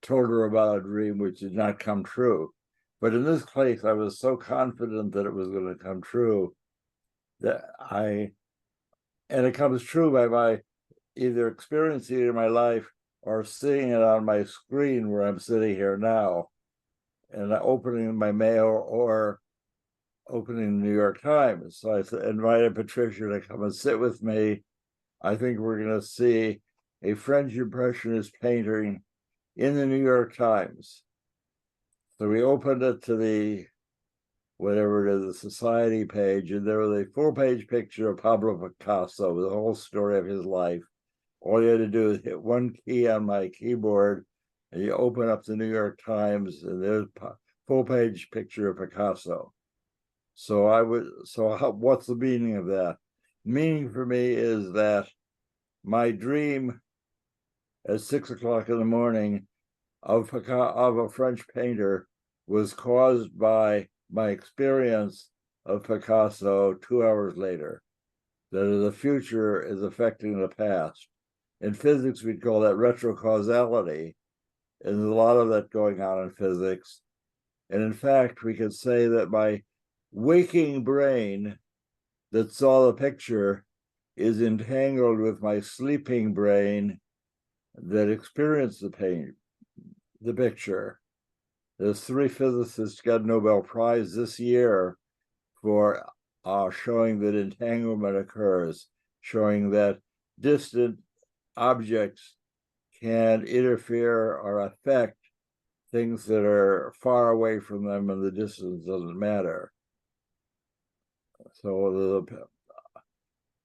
told her about a dream which did not come true. But in this case, I was so confident that it was going to come true and it comes true by my either experiencing it in my life or seeing it on my screen where I'm sitting here now, and opening my mail or opening the New York Times. So I invited Patricia to come and sit with me. I think we're going to see a French Impressionist painting in the New York Times. So we opened it to the, whatever it is, the society page, and there was a full-page picture of Pablo Picasso with the whole story of his life. All you had to do is hit one key on my keyboard, and you open up the New York Times, and there's a full-page picture of Picasso. So what's the meaning of that? Meaning for me is that my dream at 6 o'clock in the morning of a French painter was caused by my experience of Picasso 2 hours later. That the future is affecting the past. In physics, we'd call that retrocausality. And there's a lot of that going on in physics. And in fact, we could say that my waking brain that saw the picture is entangled with my sleeping brain that experienced the picture. There's 3 physicists got a Nobel Prize this year for showing that entanglement occurs, showing that distant objects can interfere or affect things that are far away from them, and the distance doesn't matter. So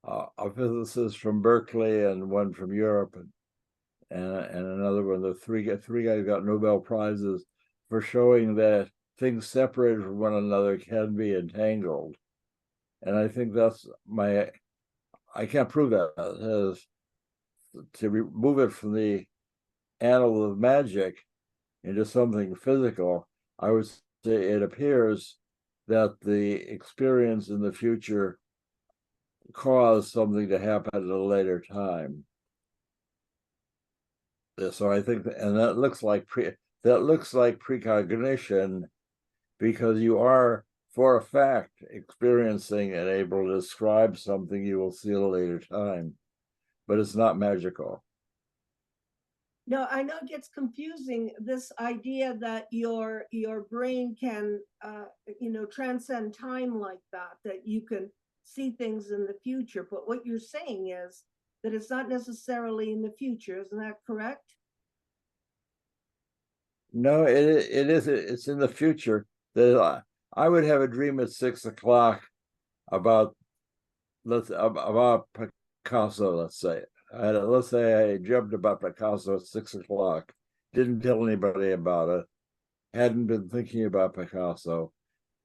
a physicist from Berkeley and one from Europe, and another one, the three guys got Nobel Prizes for showing that things separated from one another can be entangled. And I think that's I can't prove that. To remove it from the annal of magic into something physical, I would say it appears that the experience in the future caused something to happen at a later time. So I think, and that looks like precognition, because you are, for a fact, experiencing and able to describe something you will see at a later time, but it's not magical. No, I know it gets confusing, this idea that your brain can, transcend time like that you can see things in the future. But what you're saying is that it's not necessarily in the future. Isn't that correct? No, it is. It's in the future. That I would have a dream at 6 o'clock about about Picasso, let's say. Let's say I dreamt about Picasso at 6 o'clock. Didn't tell anybody about it. Hadn't been thinking about Picasso.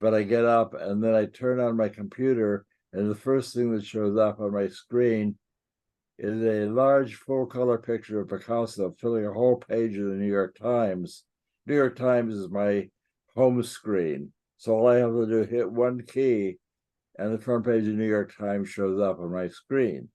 But I get up and then I turn on my computer, and the first thing that shows up on my screen is a large full color picture of Picasso filling a whole page of the New York Times. New York Times is my home screen. So all I have to do is hit one key and the front page of New York Times shows up on my screen.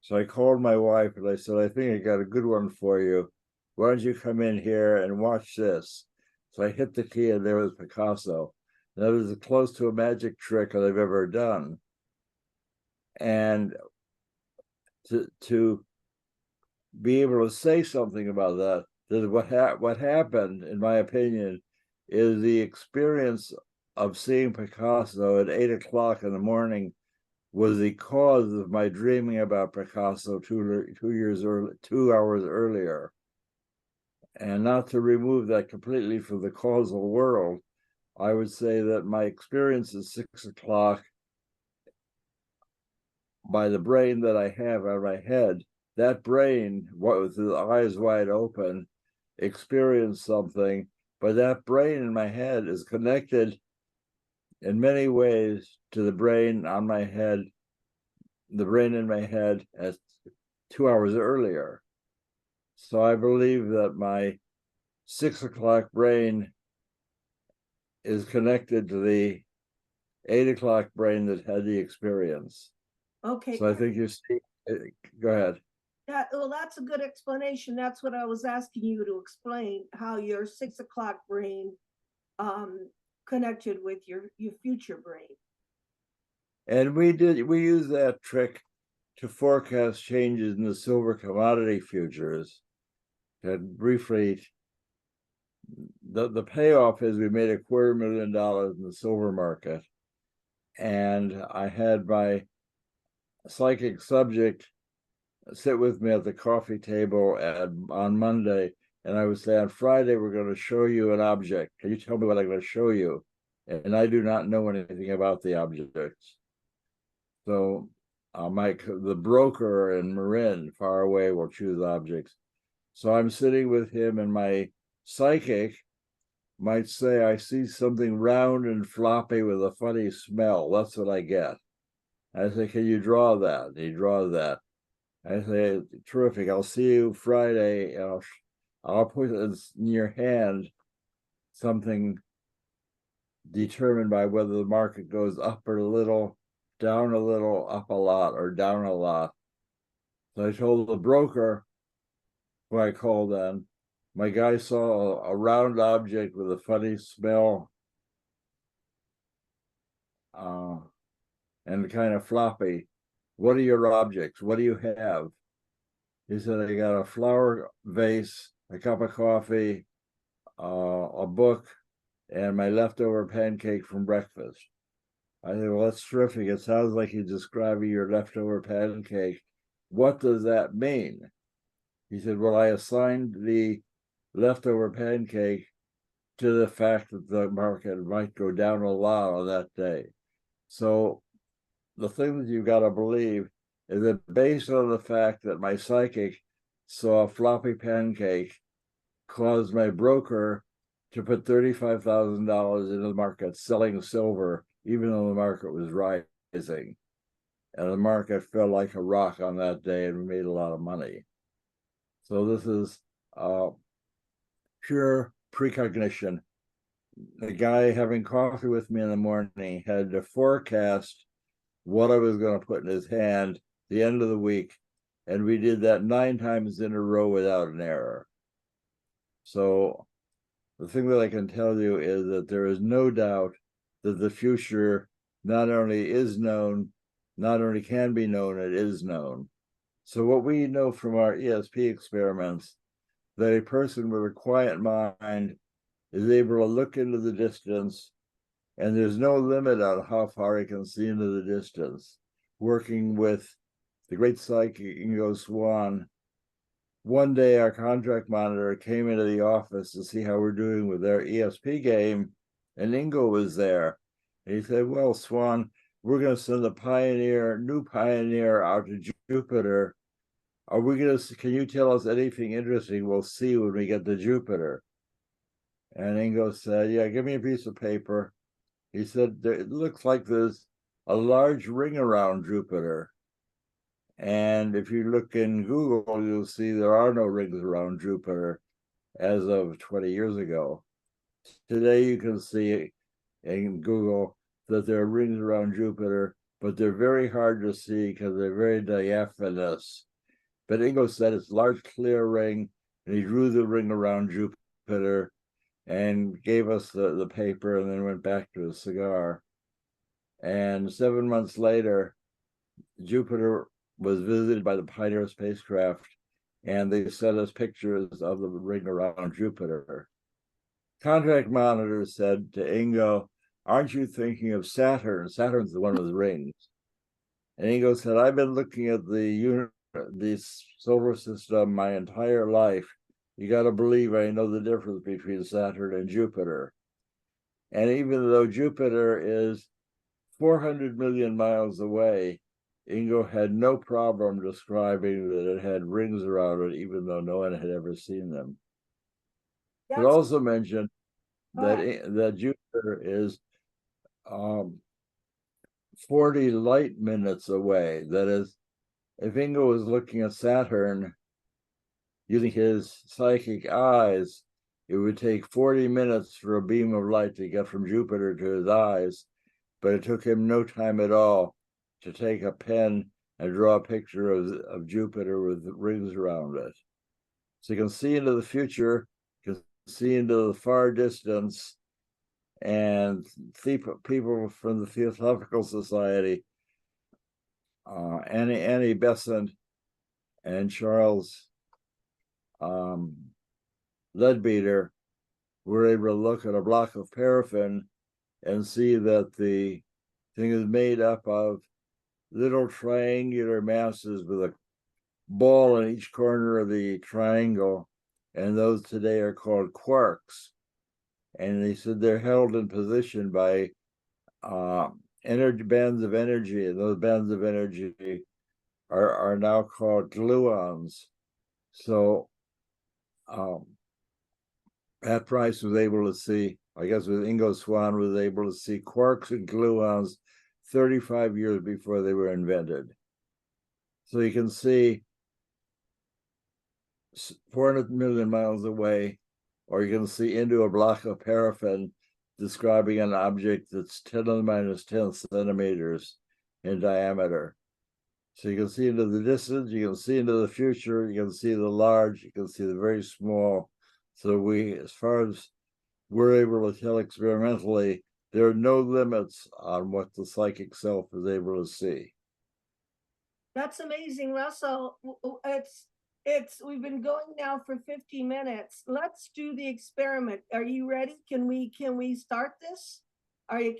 So I called my wife and I said, I think I got a good one for you. Why don't you come in here and watch this? So I hit the key and there was Picasso. That was as close to a magic trick that I've ever done. And to be able to say something about that what happened, in my opinion, is the experience of seeing Picasso at 8 o'clock in the morning was the cause of my dreaming about Picasso 2 hours earlier. And not to remove that completely from the causal world, I would say that my experience at 6 o'clock by the brain that I have on my head, that brain, with the eyes wide open, experienced something, but that brain in my head is connected in many ways to the brain on my head, the brain in my head at 2 hours earlier. So I believe that my 6 o'clock brain is connected to the 8 o'clock brain that had the experience. Okay. So I think you see, go ahead. Well, that's a good explanation. That's what I was asking you to explain, how your 6 o'clock brain connected with your future brain. And we used that trick to forecast changes in the silver commodity futures. And briefly, the payoff is we made $250,000 in the silver market. And I had my psychic subject sit with me at the coffee table on Monday, and I would say, on Friday, we're going to show you an object. Can you tell me what I'm going to show you? And I do not know anything about the objects. So the broker in Marin, far away, will choose objects. So I'm sitting with him, and my psychic might say, I see something round and floppy with a funny smell. That's what I get. I say, can you draw that? And he draws that. I say, terrific. I'll see you Friday. I'll put in your hand something determined by whether the market goes up a little, down a little, up a lot, or down a lot. So I told the broker, who I called on, my guy saw a round object with a funny smell and kind of floppy. What are your objects? What do you have? He said, I got a flower vase, a cup of coffee, a book, and my leftover pancake from breakfast. I said, well, that's terrific. It sounds like you're describing your leftover pancake. What does that mean? He said, well, I assigned the leftover pancake to the fact that the market might go down a lot on that day. So the thing that you've got to believe is that based on the fact that my psychic saw a floppy pancake caused my broker to put $35,000 into the market selling silver, even though the market was rising. And the market fell like a rock on that day, and we made a lot of money. So this is pure precognition. The guy having coffee with me in the morning had to forecast what I was going to put in his hand the end of the week, and we did that 9 times in a row without an error. So the thing that I can tell you is that there is no doubt that the future not only is known, not only can be known, it is known. So what we know from our ESP experiments, that a person with a quiet mind is able to look into the distance, and there's no limit on how far he can see into the distance. Working with the great psychic Ingo Swann, one day our contract monitor came into the office to see how we're doing with their ESP game, and Ingo was there. And he said, well, Swan, we're going to send a new Pioneer out to Jupiter. Are we going to, can you tell us anything interesting we'll see when we get to Jupiter? And Ingo said, yeah, give me a piece of paper. He said, it looks like there's a large ring around Jupiter. And if you look in Google, you'll see there are no rings around Jupiter as of 20 years ago. Today, you can see in Google that there are rings around Jupiter, but they're very hard to see because they're very diaphanous. But Ingo said it's a large, clear ring, and he drew the ring around Jupiter and gave us the paper and then went back to his cigar. And 7 months later, Jupiter was visited by the Pioneer spacecraft, and they sent us pictures of the ring around Jupiter. Contract monitor said to Ingo, aren't you thinking of Saturn? Saturn's the one with rings. And Ingo said, I've been looking at the solar system my entire life. You got to believe I know the difference between Saturn and Jupiter. And even though Jupiter is 400 million miles away, Ingo had no problem describing that it had rings around it, even though no one had ever seen them. It That's- also mentioned that, Alright. that Jupiter is 40 light minutes away. That is, if Ingo was looking at Saturn using his psychic eyes, it would take 40 minutes for a beam of light to get from Jupiter to his eyes, but it took him no time at all to take a pen and draw a picture of Jupiter with rings around it. So you can see into the future, you can see into the far distance, and people from the Theosophical Society, Annie Besant and Charles Leadbeater, were able to look at a block of paraffin and see that the thing is made up of little triangular masses with a ball in each corner of the triangle, and those today are called quarks. And they said they're held in position by energy bands of energy, and those bands of energy are now called gluons. So Pat Price was able to see, I guess with Ingo Swann, was able to see quarks and gluons 35 years before they were invented. So you can see 400 million miles away, or you can see into a block of paraffin describing an object that's 10 to the minus 10 centimeters in diameter. So you can see into the distance, you can see into the future, you can see the large, you can see the very small. So we, as far as we're able to tell experimentally, there are no limits on what the psychic self is able to see. That's amazing, Russell. We've been going now for 50 minutes. Let's do the experiment. Are you ready? Can we start this?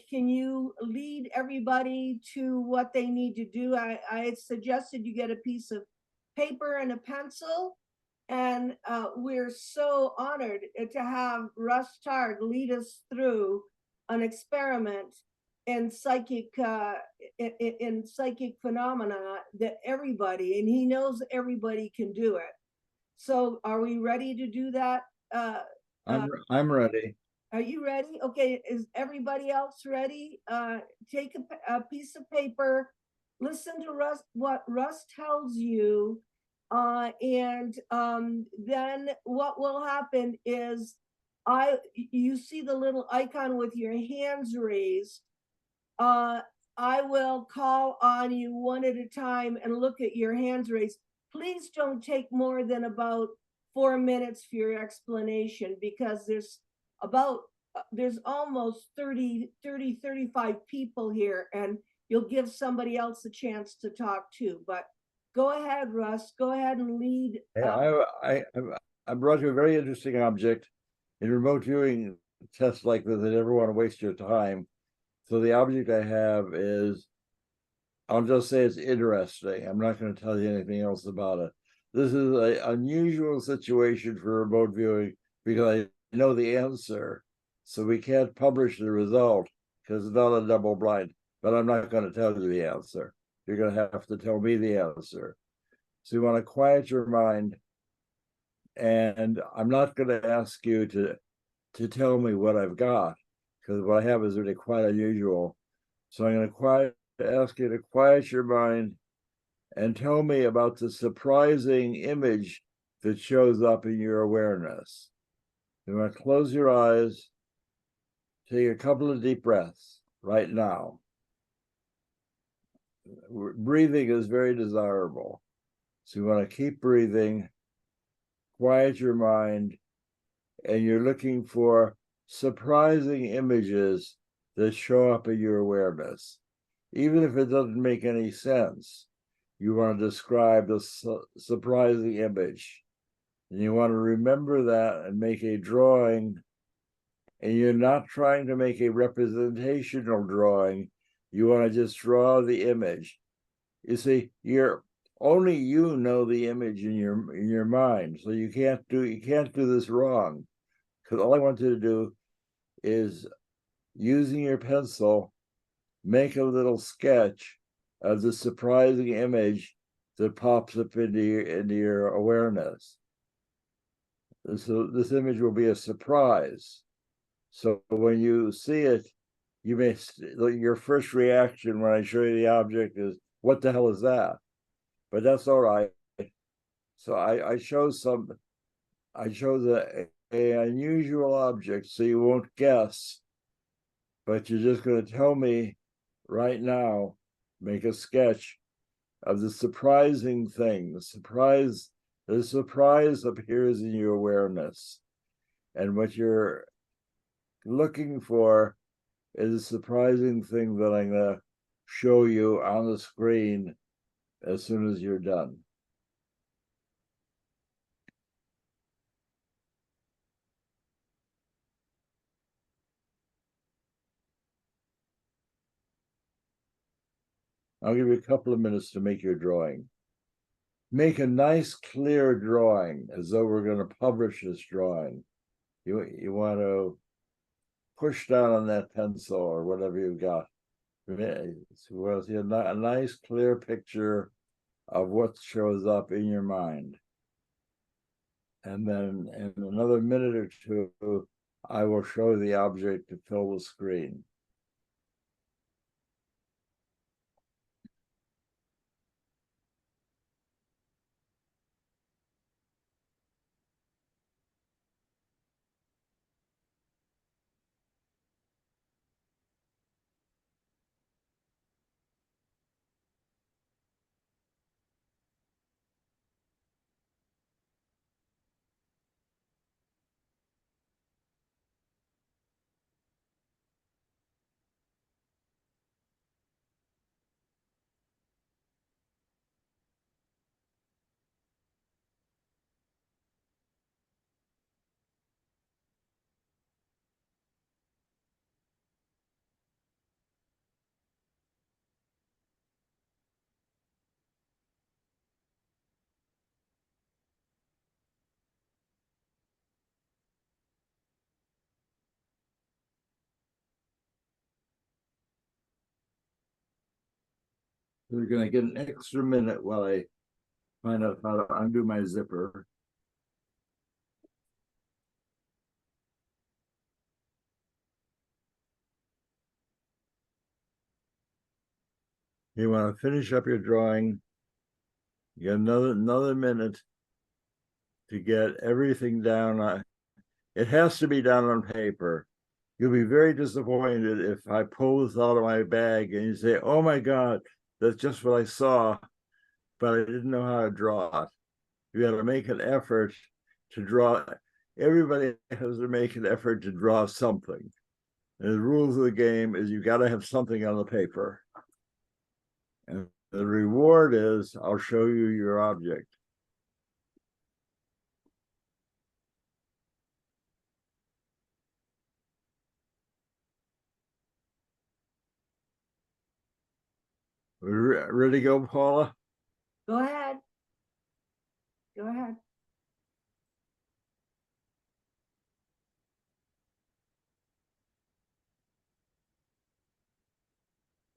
Can you lead everybody to what they need to do? I suggested you get a piece of paper and a pencil, and we're so honored to have Russ Targ lead us through an experiment in psychic phenomena that everybody, and he knows everybody can do it. So are we ready to do that? I'm ready. Are you ready? Okay, is everybody else ready? Take a piece of paper, listen to what Russ tells you, and then what will happen is you see the little icon with your hands raised. I will call on you one at a time and look at your hands raised. Please don't take more than about 4 minutes for your explanation, because there's almost 35 people here, and you'll give somebody else a chance to talk too. But go ahead, Russ, go ahead and lead. I brought you a very interesting object. In remote viewing tests like this, I never want to waste your time. So the object I have is, I'll just say it's interesting. I'm not going to tell you anything else about it. This is an unusual situation for remote viewing because I know the answer, so we can't publish the result. because it's not a double blind, but I'm not going to tell you the answer. You're going to have to tell me the answer. So you want to quiet your mind, and I'm not going to ask you to tell me what I've got, because what I have is really quite unusual. So I'm going to ask you to quiet your mind and tell me about the surprising image that shows up in your awareness. You want to close your eyes, take a couple of deep breaths right now. Breathing is very desirable. So you want to keep breathing, quiet your mind, and you're looking for surprising images that show up in your awareness. Even if it doesn't make any sense, you want to describe the surprising image. And you want to remember that and make a drawing. And you're not trying to make a representational drawing. You want to just draw the image. You see, only you know the image in your mind, so you can't do this wrong. Because all I want you to do is, using your pencil, make a little sketch of the surprising image that pops up into your awareness. So this image will be a surprise. So when you see it, your first reaction when I show you the object is, what the hell is that? But that's all right. So I chose a unusual object, so you won't guess, but you're just going to tell me right now, make a sketch of the surprising thing. The surprise appears in your awareness. And what you're looking for is a surprising thing that I'm going to show you on the screen as soon as you're done. I'll give you a couple of minutes to make your drawing. Make a nice, clear drawing, as though we're going to publish this drawing. You want to push down on that pencil or whatever you've got. We'll see a nice, clear picture of what shows up in your mind. And then in another minute or two, I will show the object to fill the screen. We're going to get an extra minute while I find out how to undo my zipper. You want to finish up your drawing. You got another minute to get everything down. It has to be down on paper. You'll be very disappointed if I pull this out of my bag and you say, oh my God, that's just what I saw, but I didn't know how to draw it. You got to make an effort to draw. Everybody has to make an effort to draw something. And the rules of the game is you got to have something on the paper. And the reward is I'll show you your object. Ready to go, Paula? Go ahead. Go ahead.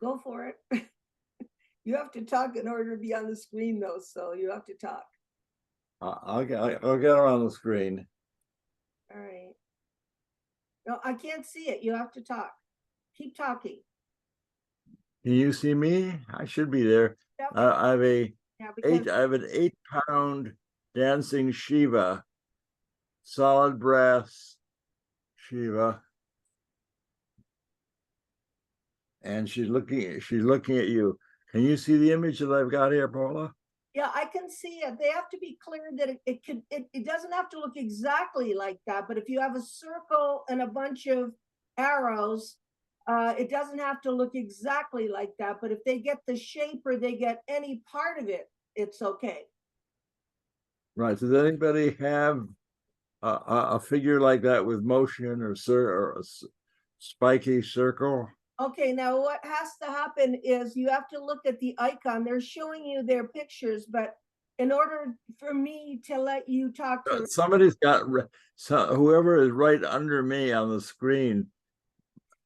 Go for it. You have to talk in order to be on the screen though, so you have to talk. I'll get her on the screen. All right. No, I can't see it. You have to talk. Keep talking. Can you see me? I should be there. Yeah, I have a yeah, because I have an 8-pound dancing Shiva, solid brass Shiva. And she's looking at you. Can you see the image that I've got here, Paula? yeah, I can see it. They have to be clear that it doesn't have to look exactly like that, but if you have a circle and a bunch of arrows, it doesn't have to look exactly like that, but if they get the shape or they get any part of it, it's okay. Right. Does anybody have a figure like that with motion or spiky circle? Okay, now what has to happen is you have to look at the icon. They're showing you their pictures, but in order for me to let you talk to, Somebody's got whoever is right under me on the screen.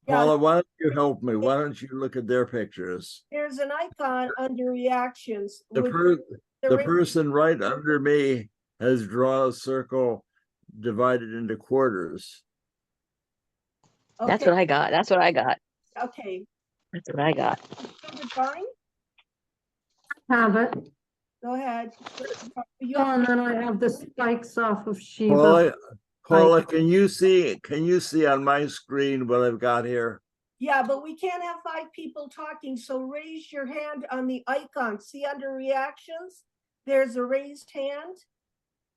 Yeah. Paula, why don't you help me? Why don't you look at their pictures? there's an icon under reactions. The which the person right under me has drawn a circle divided into quarters. That's Okay, what I got. That's what I got. okay. That's what I got. Show the drawing? Have it. Go ahead. You Oh, have and to- then I have the spikes off of Shiva. Paula, can you see on my screen what I've got here? Yeah, but we can't have 5 people talking, so raise your hand on the icon. See under reactions, there's a raised hand.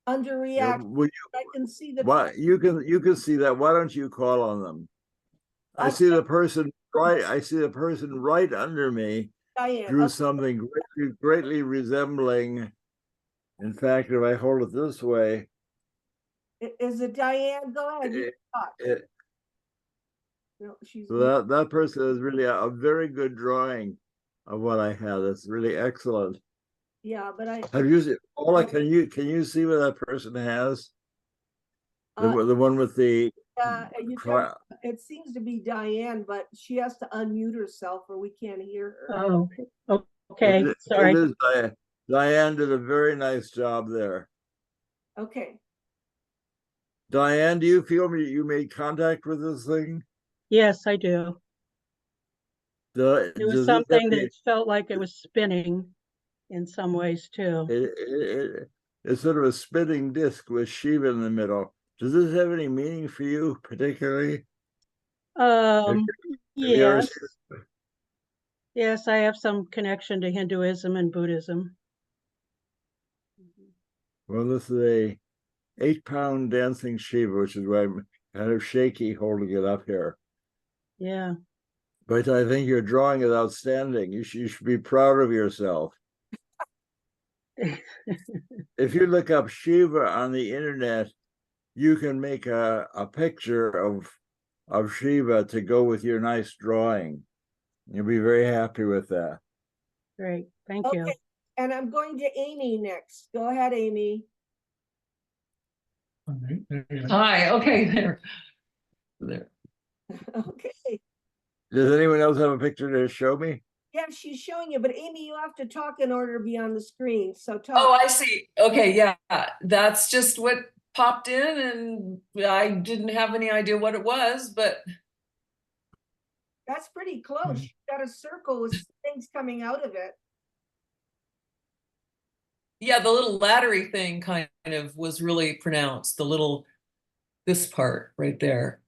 Under reaction, Would I can see the. What you can see that. Why don't you call on them? I see the person right under me Diane, drew okay. something greatly resembling. In fact, if I hold it this way, Is it Diane? Go ahead. You talk. No, she's so that person is really a very good drawing of what I had. That's really excellent. yeah, but I Have you seen, Paula, can you see what that person has? The one with the it seems to be Diane, but she has to unmute herself or we can't hear her. Oh, okay, sorry. It is Diane. Diane did a very nice job there. Okay. Diane, do you feel you made contact with this thing? Yes, I do. It was Does something that felt like it was spinning in some ways too. It's sort of a spinning disc with Shiva in the middle. Does this have any meaning for you particularly? Yes. Yes, I have some connection to Hinduism and Buddhism. Well, this is a 8-pound dancing Shiva, which is why I'm kind of shaky holding it up here. Yeah. But I think your drawing is outstanding. You should be proud of yourself. If you look up Shiva on the internet, you can make a picture of Shiva to go with your nice drawing. You'll be very happy with that. Great, thank you. And I'm going to Amy next. Go ahead, Amy. Hi, okay, there. Okay. Does anyone else have a picture to show me? Yeah, she's showing you, but Amy, you have to talk in order to be on the screen. So talk. Oh, I see. Okay, yeah, that's just what popped in and I didn't have any idea what it was, but. That's pretty close. You've got a circle with things coming out of it. Yeah, the little laddery thing kind of was really pronounced. This part right there,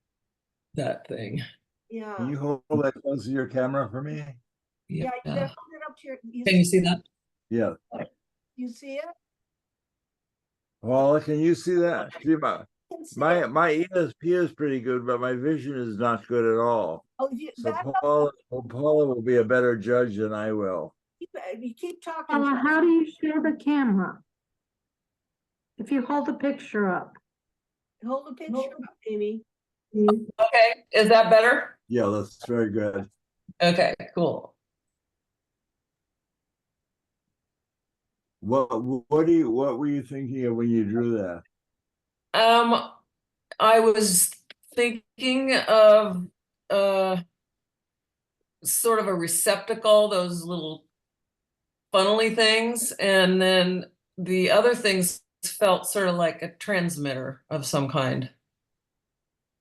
that thing. Yeah. Can you hold that close to your camera for me? Yeah, you gotta hold it up to your. Can you see that? Yeah. You see it? Paula, can you see that? See My my ESP is pretty good, but my vision is not good at all. Oh, you, So Paula will be a better judge than I will. you keep talking. How do you share the camera? If you hold the picture up. Hold the picture up, Amy. Okay, is that better? Yeah, that's very good. Okay, cool. What were you thinking of when you drew that? I was thinking of sort of a receptacle, those little funnely things, and then the other things felt sort of like a transmitter of some kind.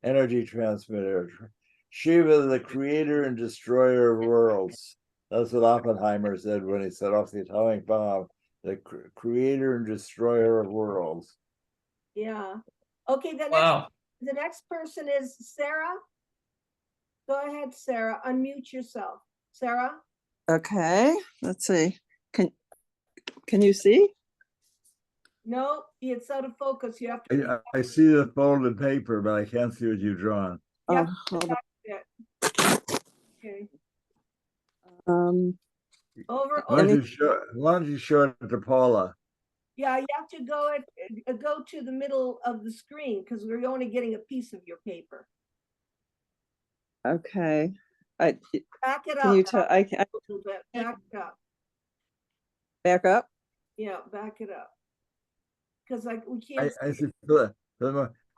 Energy transmitter. Shiva, the creator and destroyer of worlds. That's what Oppenheimer said when he set off the atomic bomb. The creator and destroyer of worlds. Yeah. Okay, Wow. the next person is Sarah. Go ahead, Sarah. Unmute yourself. Sarah? Okay, let's see. Can you see? No, it's out of focus. You have to. I see the folded paper, but I can't see what you've drawn. Yep. Hold Okay. on. Over. Why don't you show it to Paula? Yeah, you have to go to the middle of the screen because we're only getting a piece of your paper. Okay. Back it up. Can you tell? I can a little bit. Back it up. back up. Yeah, back it up. Because we can't.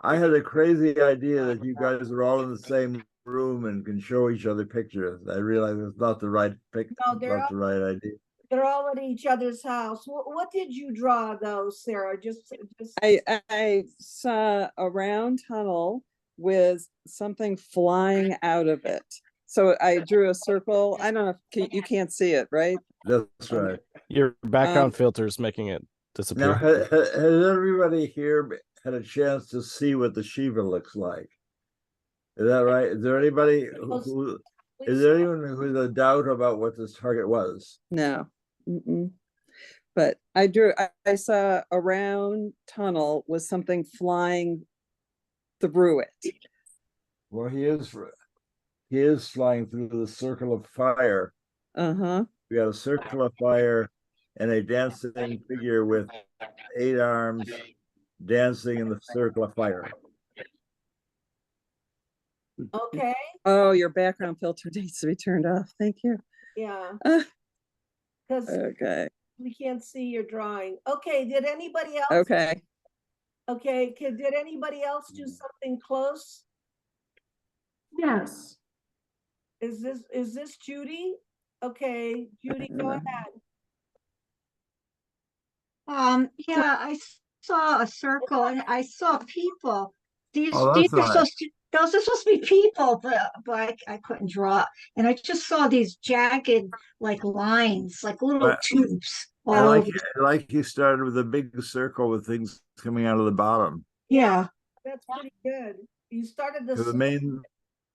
I had a crazy idea that you guys are all in the same room and can show each other pictures. I realize it's not the right picture, No, not the right idea. They're all at each other's house. What did you draw though, Sarah? Just I saw a round tunnel with something flying out of it. So I drew a circle. I don't know if you can't see it, right? That's right. Your background filter is making it disappear. Now, has everybody here had a chance to see what the Shiva looks like? Is that right? Is there anybody who is there anyone who's a doubt about what this target was? No. Mm-mm. But I saw a round tunnel with something flying through it. Well, he is flying through the circle of fire. Uh-huh. We got a circle of fire and a dancing figure with 8 arms dancing in the circle of fire. okay. Oh, your background filter needs to be turned off. Thank you. Yeah. Uh, Because okay. we can't see your drawing. Okay, did anybody else? Okay. Okay, did anybody else do something close? Yes. Is this Judy? Okay, Judy, go ahead. Yeah, I saw a circle and I saw people. These Oh, these that's are nice. those are supposed to be people, but I couldn't draw. And I just saw these jagged like lines, like little tubes. I like you started with a big circle with things coming out of the bottom. Yeah. That's pretty good. You started The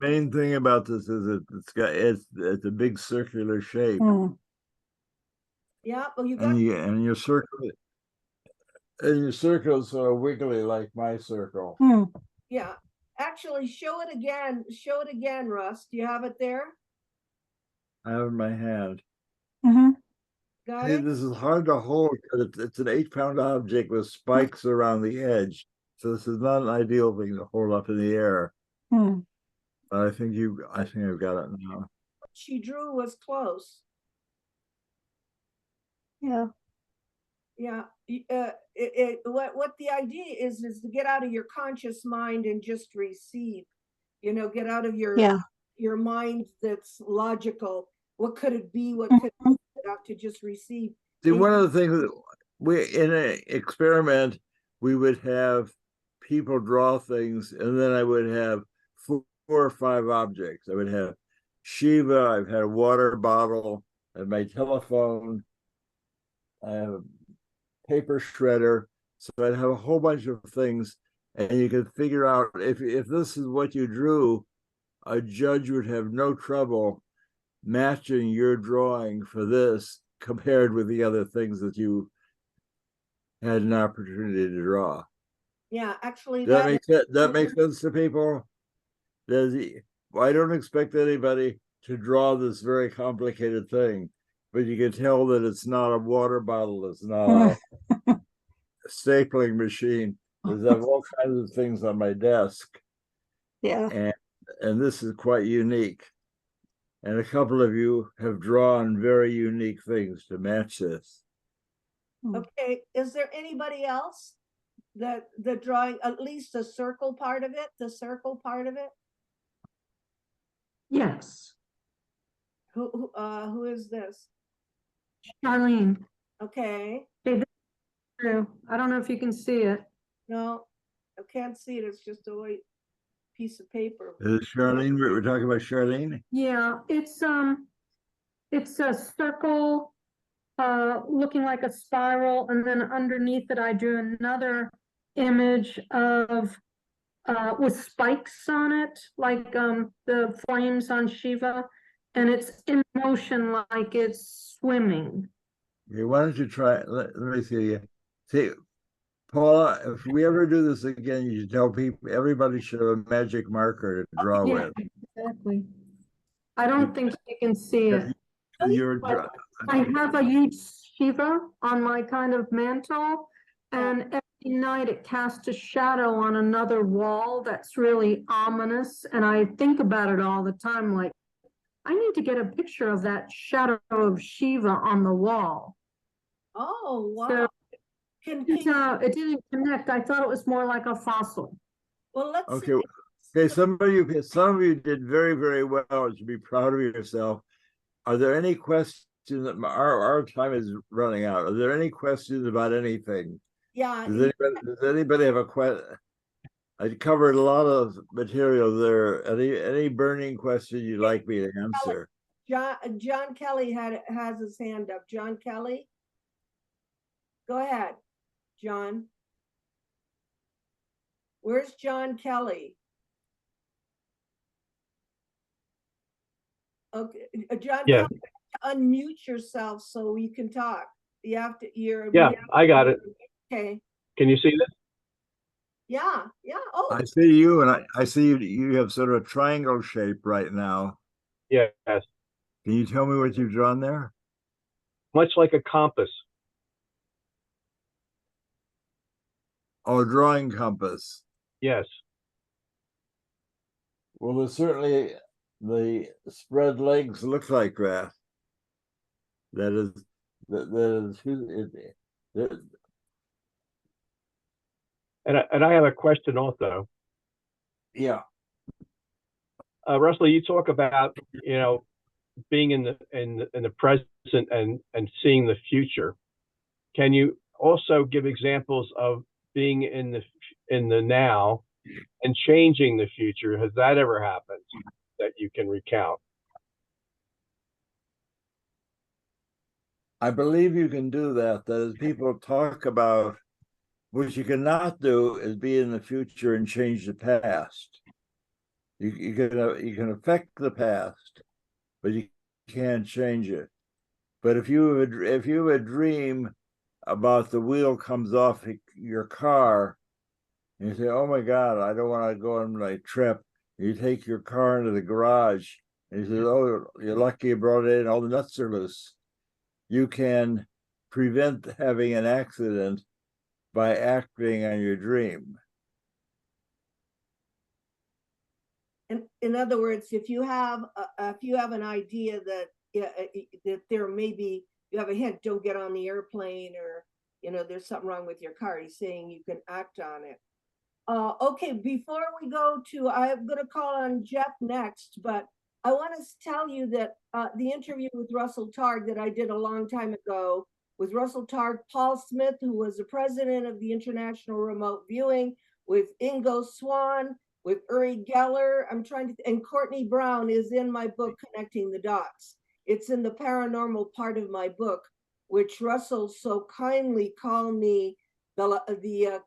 main thing about this is it's a big circular shape. Yeah, well, you got And your circle is sort of wiggly like my circle. yeah. Actually, show it again. Show it again, Russ. Do you have it there? I have it in my hand. Got See, it? this is hard to hold because it's an 8-pound object with spikes around the edge. So this is not an ideal thing to hold up in the air. But I think I've got it now. What she drew was close. Yeah. Yeah. What the idea is to get out of your conscious mind and just receive. You know, get out of your mind that's logical. What could it be? What could it have to just receive? See, one of the things that in an experiment, we would have people draw things, and then I would have 4 or 5 objects. I would have Shiva, I've had a water bottle, I have my telephone, I have a paper shredder. So I'd have a whole bunch of things, and you could figure out if this is what you drew, a judge would have no trouble matching your drawing for this compared with the other things that you had an opportunity to draw. Yeah, actually, that makes sense to people. I don't expect anybody to draw this very complicated thing, but you can tell that it's not a water bottle, it's not a stapling machine. There's all kinds of things on my desk. Yeah. And this is quite unique. And a couple of you have drawn very unique things to match this. Okay, is there anybody else that the drawing, at least the circle part of it, Yes. Who is this? Charlene. Okay, True. I don't know if you can see it. no, I can't see it. It's just a white piece of paper. Is it Charlene? We're talking about Charlene? Yeah, it's a circle, looking like a spiral, and then underneath it, I drew another image of, with spikes on it, like, the flames on Shiva, and it's in motion like it's swimming. Okay, why don't you try, let me see. See, Paula, if we ever do this again, you should tell people, everybody should have a magic marker to draw Yeah, with. exactly. I don't think you can see it. You're But I have a huge Shiva on my kind of mantle, and every night it casts a shadow on another wall that's really ominous, and I think about it all the time, like, I need to get a picture of that shadow of Shiva on the wall. Oh, wow. So Can it didn't connect. I thought it was more like a fossil. well, let's Okay, see. okay, some of you did very, very well. You should be proud of yourself. Are there any questions? Our time is running out. Are there any questions about anything? Yeah. Does anybody have a question? I covered a lot of material there. Any burning question you'd like me to answer? John Kelly has his hand up. John Kelly? Go ahead, John. Where's John Kelly? Okay, John Yeah. Kelly, unmute yourself so you can talk. You have to, Yeah, I got it. Okay. Can you see this? Yeah, oh. I see you, and I see you have sort of a triangle shape right now. Yes. Can you tell me what you've drawn there? Much like a compass. Oh, a drawing compass. Yes. Well, there's certainly the spread legs look like that. That is And I have a question also. yeah. Russell, you talk about, being in the present and seeing the future. Can you also give examples of being in the now and changing the future? Has that ever happened that you can recount? I believe you can do that. That is, people talk about what you cannot do is be in the future and change the past. You can affect the past, but you can't change it. But if you have a dream about the wheel comes off your car, and you say, "Oh my God, I don't want to go on my trip," you take your car into the garage, and you say, "Oh, you're lucky you brought it in. All the nuts are loose." You can prevent having an accident by acting on your dream. In other words, if you have an idea that that there may be, you have a hint, don't get on the airplane, or there's something wrong with your car, he's saying you can act on it. Okay, before we go to, I'm going to call on Jeff next, but I want to tell you that the interview with Russell Targ that I did a long time ago with Russell Targ, Paul Smith, who was the president of the International Remote Viewing, with Ingo Swan, with Uri Geller, and Courtney Brown is in my book, Connecting the Dots. It's in the paranormal part of my book, which Russell so kindly called me the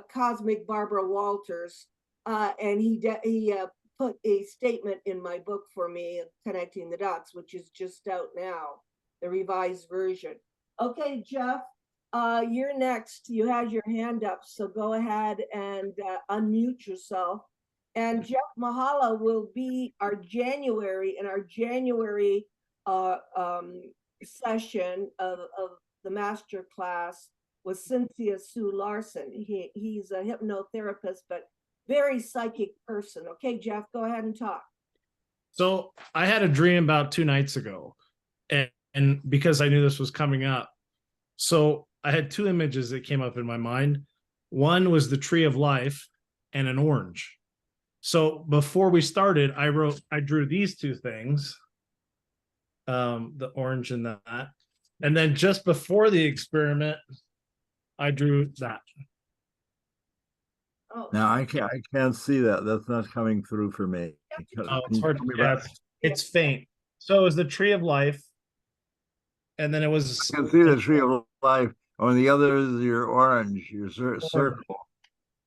cosmic Barbara Walters, and he put a statement in my book for me, Connecting the Dots, which is just out now, the revised version. Okay, Jeff, you're next. You had your hand up, so go ahead and unmute yourself. And Jeff Mahala will be our January session of the Masterclass with Cynthia Sue Larson. He's a hypnotherapist, but very psychic person. Okay, Jeff, go ahead and talk. So I had a dream about 2 nights ago, and because I knew this was coming up, so I had 2 images that came up in my mind. One was the tree of life and an orange. So before we started, I drew these 2 things. the orange in that. And then just before the experiment, I drew that. Oh, Now I can't see that. That's not coming through for me. Oh, Can it's you hard. tell me Yeah, about- it's faint. So it was the tree of life. And then it was I can see the tree of life. On the other is your orange, your circle.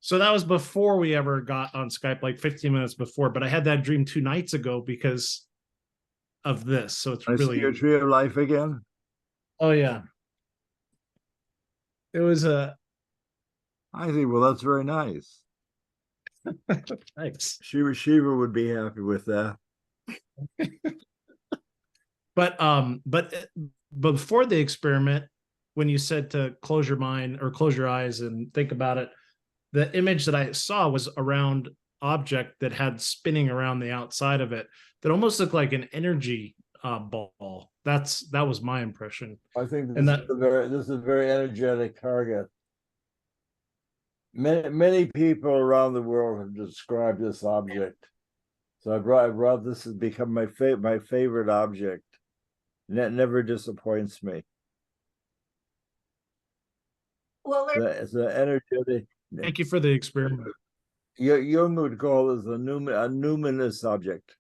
So that was before we ever got on Skype, like 15 minutes before. But I had that dream 2 nights ago because of this. So it's I see your really, tree of life again. oh yeah. It was a I see. Well, that's very nice. thanks. Shiva would be happy with that. But before the experiment, when you said to close your mind or close your eyes and think about it, the image that I saw was a round object that had spinning around the outside of it that almost looked like an energy ball. That was my impression. I think And this is a very energetic target. Many people around the world have described this object. So I brought this has become my favorite object. And that never disappoints me. well, It's an energetic. Thank you for the experiment. Jung would call this a numinous object,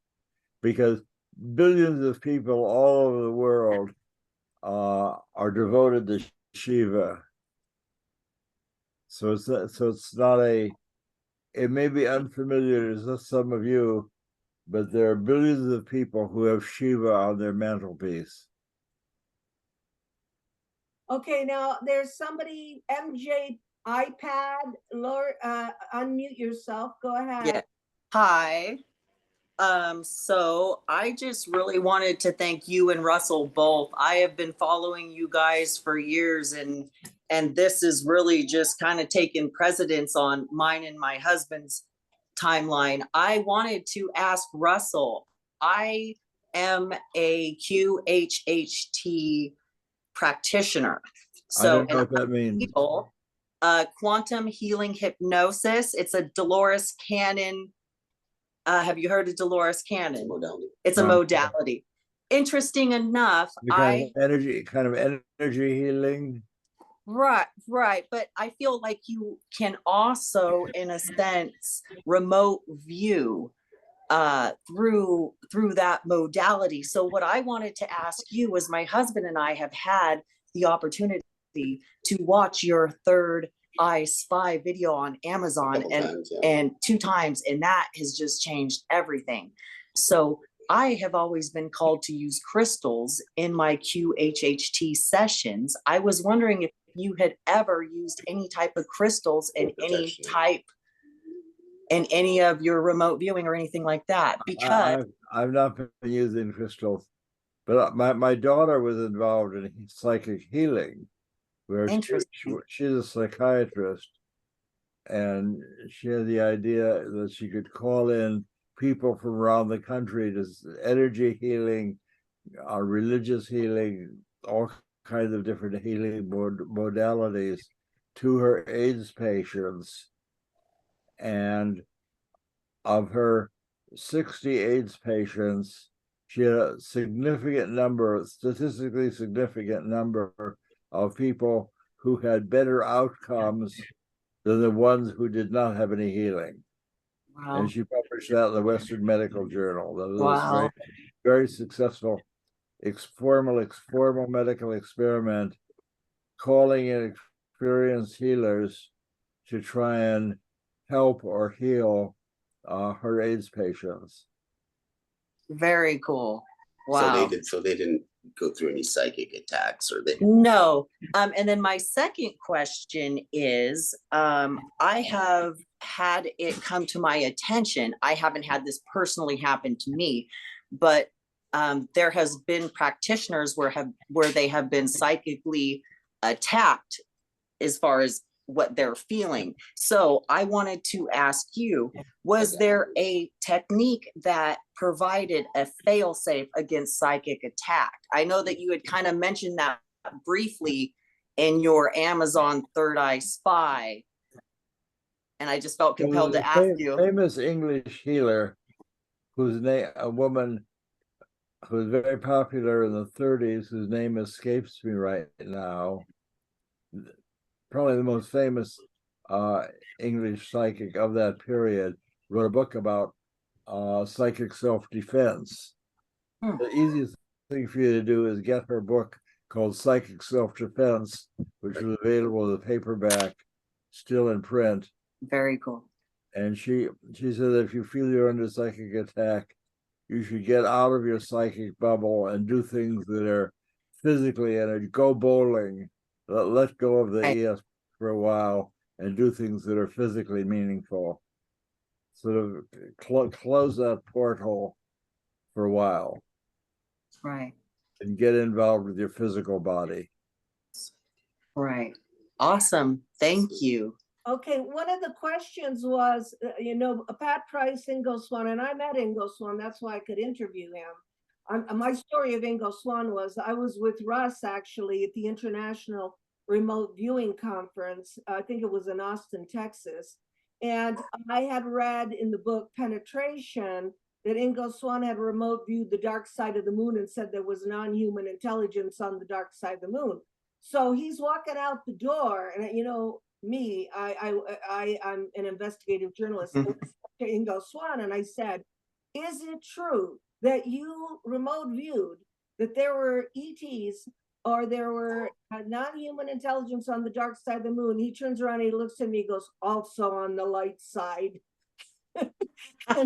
because billions of people all over the world are devoted to Shiva. So it's not a. It may be unfamiliar to some of you, but there are billions of people who have Shiva on their mantelpiece. okay, now there's somebody, MJ iPad, Laura, unmute yourself. Go ahead. Yeah. Hi. So I just really wanted to thank you and Russell both. I have been following you guys for years, and this is really just kind of taken precedence on mine and my husband's timeline. I wanted to ask Russell, I am a QHHT practitioner. I don't know what that means. Quantum healing hypnosis. It's a Dolores Cannon. Have you heard of Dolores Cannon? It's a modality. Interesting enough, kind of energy healing. Right. But I feel like you can also, in a sense, remote view through that modality. So what I wanted to ask you was, my husband and I have had the opportunity to watch your Third Eye Spy video on Amazon and 2 times, and that has just changed everything. So I have always been called to use crystals in my QHHT sessions. I was wondering if you had ever used any type of crystals in any of your remote viewing or anything like that, because I've not been using crystals, but my daughter was involved in psychic healing, where she's a psychiatrist, and she had the idea that she could call in people from around the country to energy healing, religious healing, all kinds of different healing modalities to her AIDS patients. And of her 60 AIDS patients, she had a statistically significant number of people who had better outcomes than the ones who did not have any healing. Wow. And she published that in the Western Medical Journal. That was a very, very successful formal medical experiment, calling in experienced healers to try and help or heal her AIDS patients. Very cool. Wow. So they didn't go through any psychic attacks, or they? No. And then my second question is, I have had it come to my attention. I haven't had this personally happen to me, but there has been practitioners where they have been psychically attacked as far as what they're feeling. So I wanted to ask you, was there a technique that provided a fail-safe against psychic attack? I know that you had kind of mentioned that briefly in your Amazon Third Eye Spy, and I just felt compelled to ask you. Famous English healer, whose name, a woman who was very popular in the 30s, whose name escapes me right now. Probably the most famous English psychic of that period, wrote a book about psychic self-defense. The easiest thing for you to do is get her book called Psychic Self-Defense, which was available as a paperback, still in print. Very cool. And she said that if you feel you're under psychic attack, you should get out of your psychic bubble and do things that are physically energy. Go bowling, let go of the ES for a while, and do things that are physically meaningful. Sort of close that porthole for a while. Right. And get involved with your physical body. Right. Awesome. Thank you. Okay, one of the questions was, Pat Price, Ingo Swann, and I met Ingo Swann. That's why I could interview him. My story of Ingo Swann was I was with Russ actually at the International Remote Viewing Conference. I think it was in Austin, Texas. And I had read in the book Penetration that Ingo Swann had remote viewed the dark side of the moon and said there was non-human intelligence on the dark side of the moon. So he's walking out the door, and me, I'm an investigative journalist. I went to Ingo Swann and I said, is it true that you remote viewed that there were ETs or there were non-human intelligence on the dark side of the moon? He turns around, he looks at me, he goes, also on the light side. and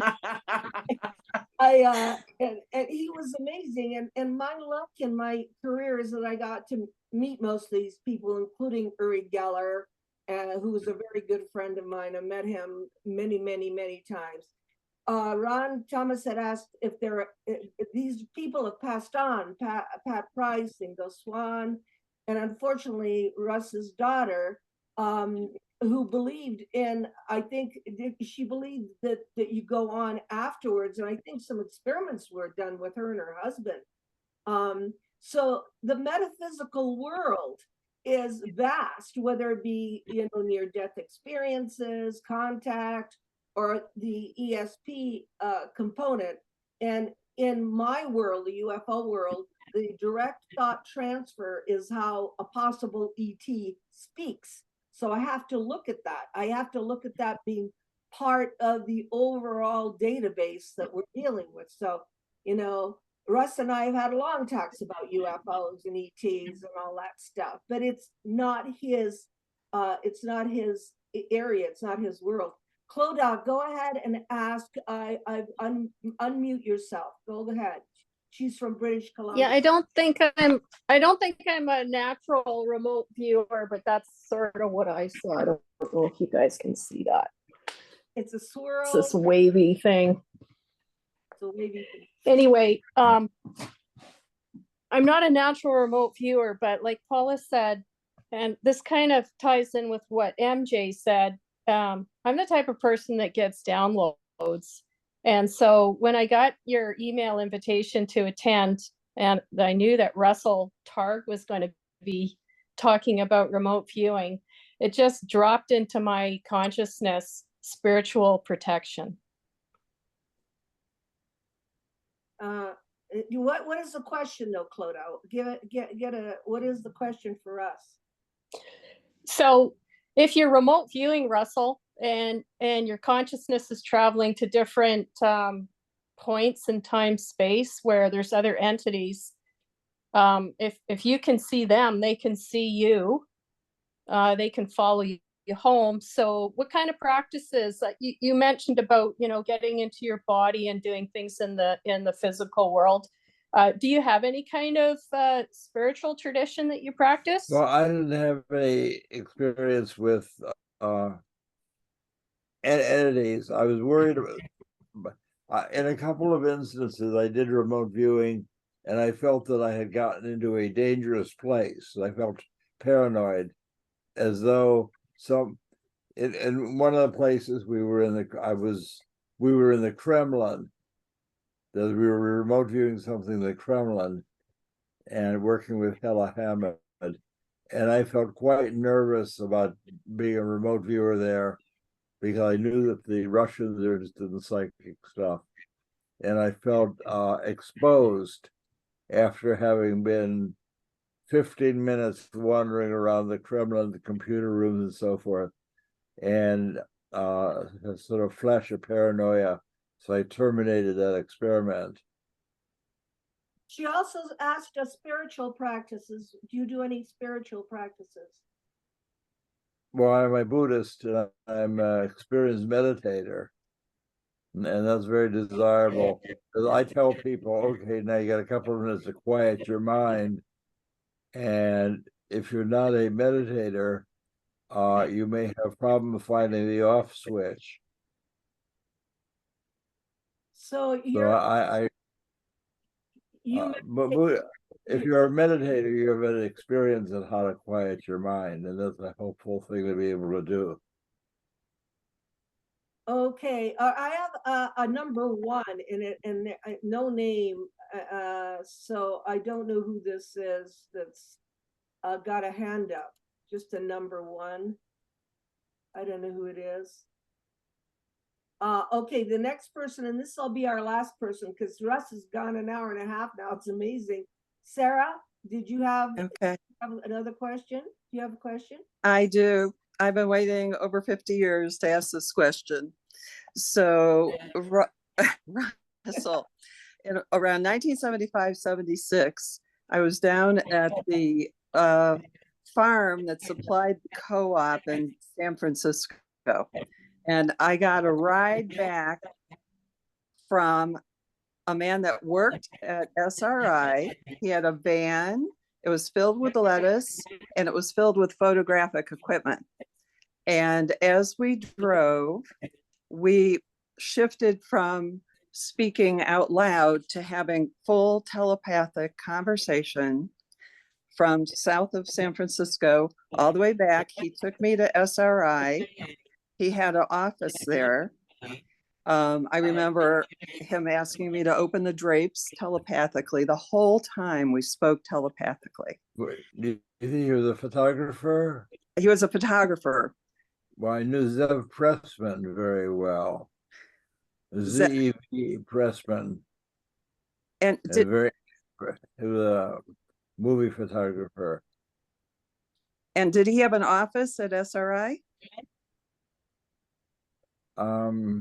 he was amazing. And my luck in my career is that I got to meet most of these people, including Uri Geller, who was a very good friend of mine. I met him many, many, many times. Ron Thomas had asked if these people have passed on, Pat Price, Ingo Swann, and unfortunately Russ's daughter, who believed in, I think she believed that you go on afterwards. And I think some experiments were done with her and her husband. So the metaphysical world is vast, whether it be, near-death experiences, contact, or the ESP component. And in my world, the UFO world, the direct thought transfer is how a possible ET speaks. So I have to look at that. I have to look at that being part of the overall database that we're dealing with. So, Russ and I have had long talks about UFOs and ETs and all that stuff, but it's not his area. It's not his world. Clodagh, go ahead and ask. Unmute yourself. Go ahead. She's from British Columbia. Yeah, I don't think I'm a natural remote viewer, but that's sort of what I saw. I don't know if you guys can see that. It's a swirl. It's this wavy thing. It's a wavy thing. Anyway, I'm not a natural remote viewer, but like Paula said, and this kind of ties in with what MJ said, I'm the type of person that gets downloads. And so when I got your email invitation to attend, and I knew that Russell Targ was going to be talking about remote viewing, it just dropped into my consciousness, spiritual protection. What is the question though, Clodagh? What is the question for us? So if you're remote viewing, Russell, and your consciousness is traveling to different points in time space where there's other entities, if you can see them, they can see you, they can follow you home. So what kind of practices you mentioned about, getting into your body and doing things in the physical world? Do you have any kind of spiritual tradition that you practice? Well, I didn't have any experience with entities. I was worried about, in a couple of instances, I did remote viewing, and I felt that I had gotten into a dangerous place. I felt paranoid, as though in one of the places we were in the Kremlin. That we were remote viewing something in the Kremlin and working with Hella Hamid. And I felt quite nervous about being a remote viewer there because I knew that the Russians are interested in psychic stuff. and I felt exposed after having been 15 minutes wandering around the Kremlin, the computer rooms and so forth, and a sort of flash of paranoia. So I terminated that experiment. She also asked us spiritual practices. Do you do any spiritual practices? Well, I'm a Buddhist and I'm an experienced meditator. And that's very desirable. Because I tell people, okay, now you got a couple of minutes to quiet your mind. And if you're not a meditator, you may have a problem finding the off switch. So but if you're a meditator, you have an experience in how to quiet your mind, and that's a helpful thing to be able to do. Okay, I have a number one in it, and no name, so I don't know who this is that's got a hand up. Just a number one. I don't know who it is. Okay, the next person, and this will be our last person because Russ has gone an hour and a half now. It's amazing. Sarah, did you have, have another question? Do you have a question? I do. I've been waiting over 50 years to ask this question. So, Russell, in around 1975-76, I was down at the farm that supplied the co-op in San Francisco. And I got a ride back from a man that worked at SRI. He had a van. It was filled with lettuce and it was filled with photographic equipment. And as we drove, we shifted from speaking out loud to having full telepathic conversation from south of San Francisco all the way back. He took me to SRI. He had an office there. I remember him asking me to open the drapes telepathically. The whole time we spoke telepathically. Do you think he was a photographer? He was a photographer. Well, I knew Zev Pressman very well. Z.E.V. Pressman. And he was a movie photographer. And did he have an office at SRI?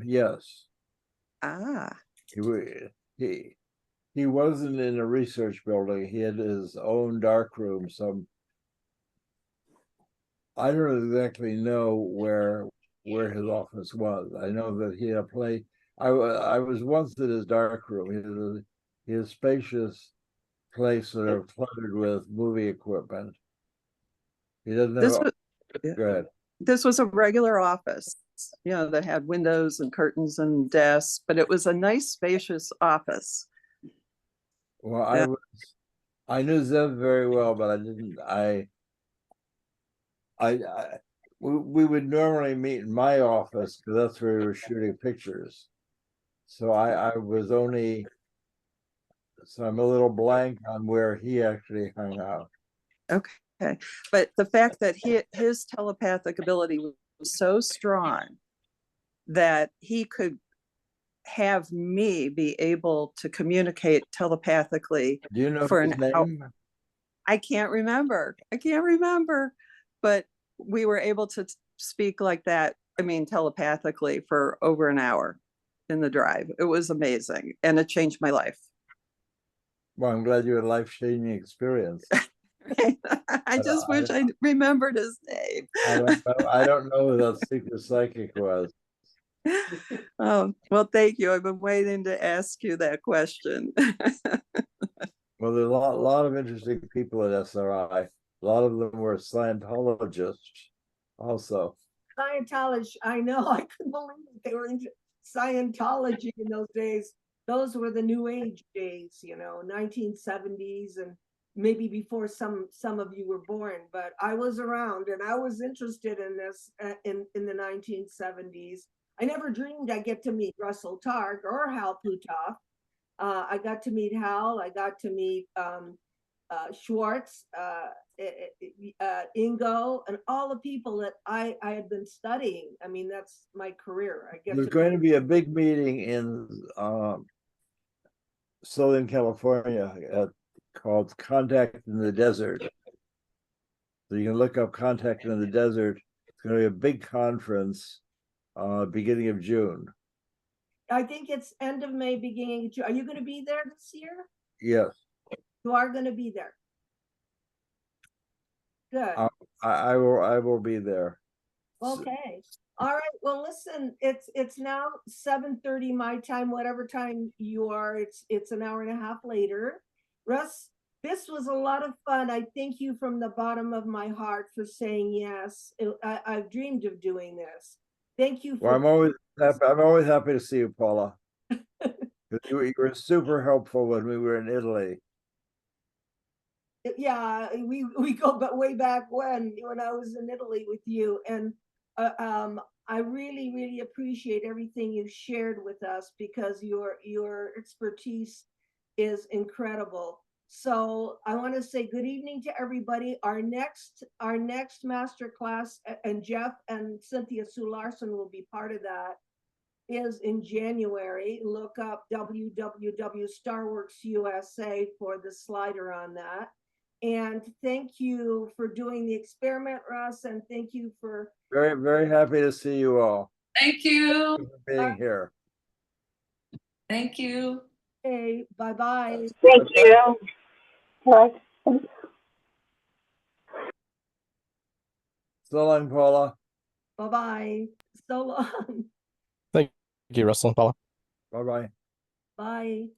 Yes. He wasn't in a research building. He had his own dark room. I don't exactly know where his office was. I know that he had a place. I was once in his dark room. He had a spacious place sort of cluttered with movie equipment. He doesn't have. Go ahead. This was a regular office, you know, that had windows and curtains and desks, but it was a nice, spacious office. Well, I knew Zev very well, but we would normally meet in my office because that's where we were shooting pictures. So I'm a little blank on where he actually hung out. Okay, but the fact that his telepathic ability was so strong that he could have me be able to communicate telepathically. Do you know for his an name? hour. I can't remember, but we were able to speak like that. I mean, telepathically for over an hour in the drive. It was amazing. And it changed my life. Well, I'm glad you had a life-changing experience. I just wish I remembered his name. I don't know who that secret psychic was. Oh, well, thank you. I've been waiting to ask you that question. Well, there's a lot of interesting people at SRI. A lot of them were Scientologists also. Scientology, I know. I couldn't believe that they were into Scientology in those days. Those were the new age days, you know, 1970s and maybe before some of you were born, but I was around and I was interested in this in the 1970s. I never dreamed I'd get to meet Russell Targ or Hal Puthoff. I got to meet Hal. I got to meet Schwartz, Ingo, and all the people that I had been studying. I mean, that's my career. I guess there's going to be a big meeting in Southern California called Contact in the Desert. So you can look up Contact in the Desert. It's going to be a big conference, beginning of June. I think it's end of May, beginning of June. Are you going to be there this year? Yes, You are going to be there. Good. I will. I will be there. Okay. All right. Well, listen, it's now 7:30 my time, whatever time you are. It's an hour and a half later. Russ, this was a lot of fun. I thank you from the bottom of my heart for saying yes. I've dreamed of doing this. Thank you. Well, I'm always happy to see you, Paula. You were super helpful when we were in Italy. Yeah, we go but way back when I was in Italy with you, and I really appreciate everything you shared with us, because your expertise is incredible. So I want to say good evening to everybody. Our next masterclass, and Jeff and Cynthia Sue Larson will be part of that, is in January. Look up www.starworks USA for the slider on that. And thank you for doing the experiment, Russ, and thank you for Very happy to see you all. Thank you. Being here. Thank you. Okay, bye-bye. Thank you. Bye. So long, Paula. Bye-bye. So long. Thank you, Russell and Paula. Bye-bye. Bye.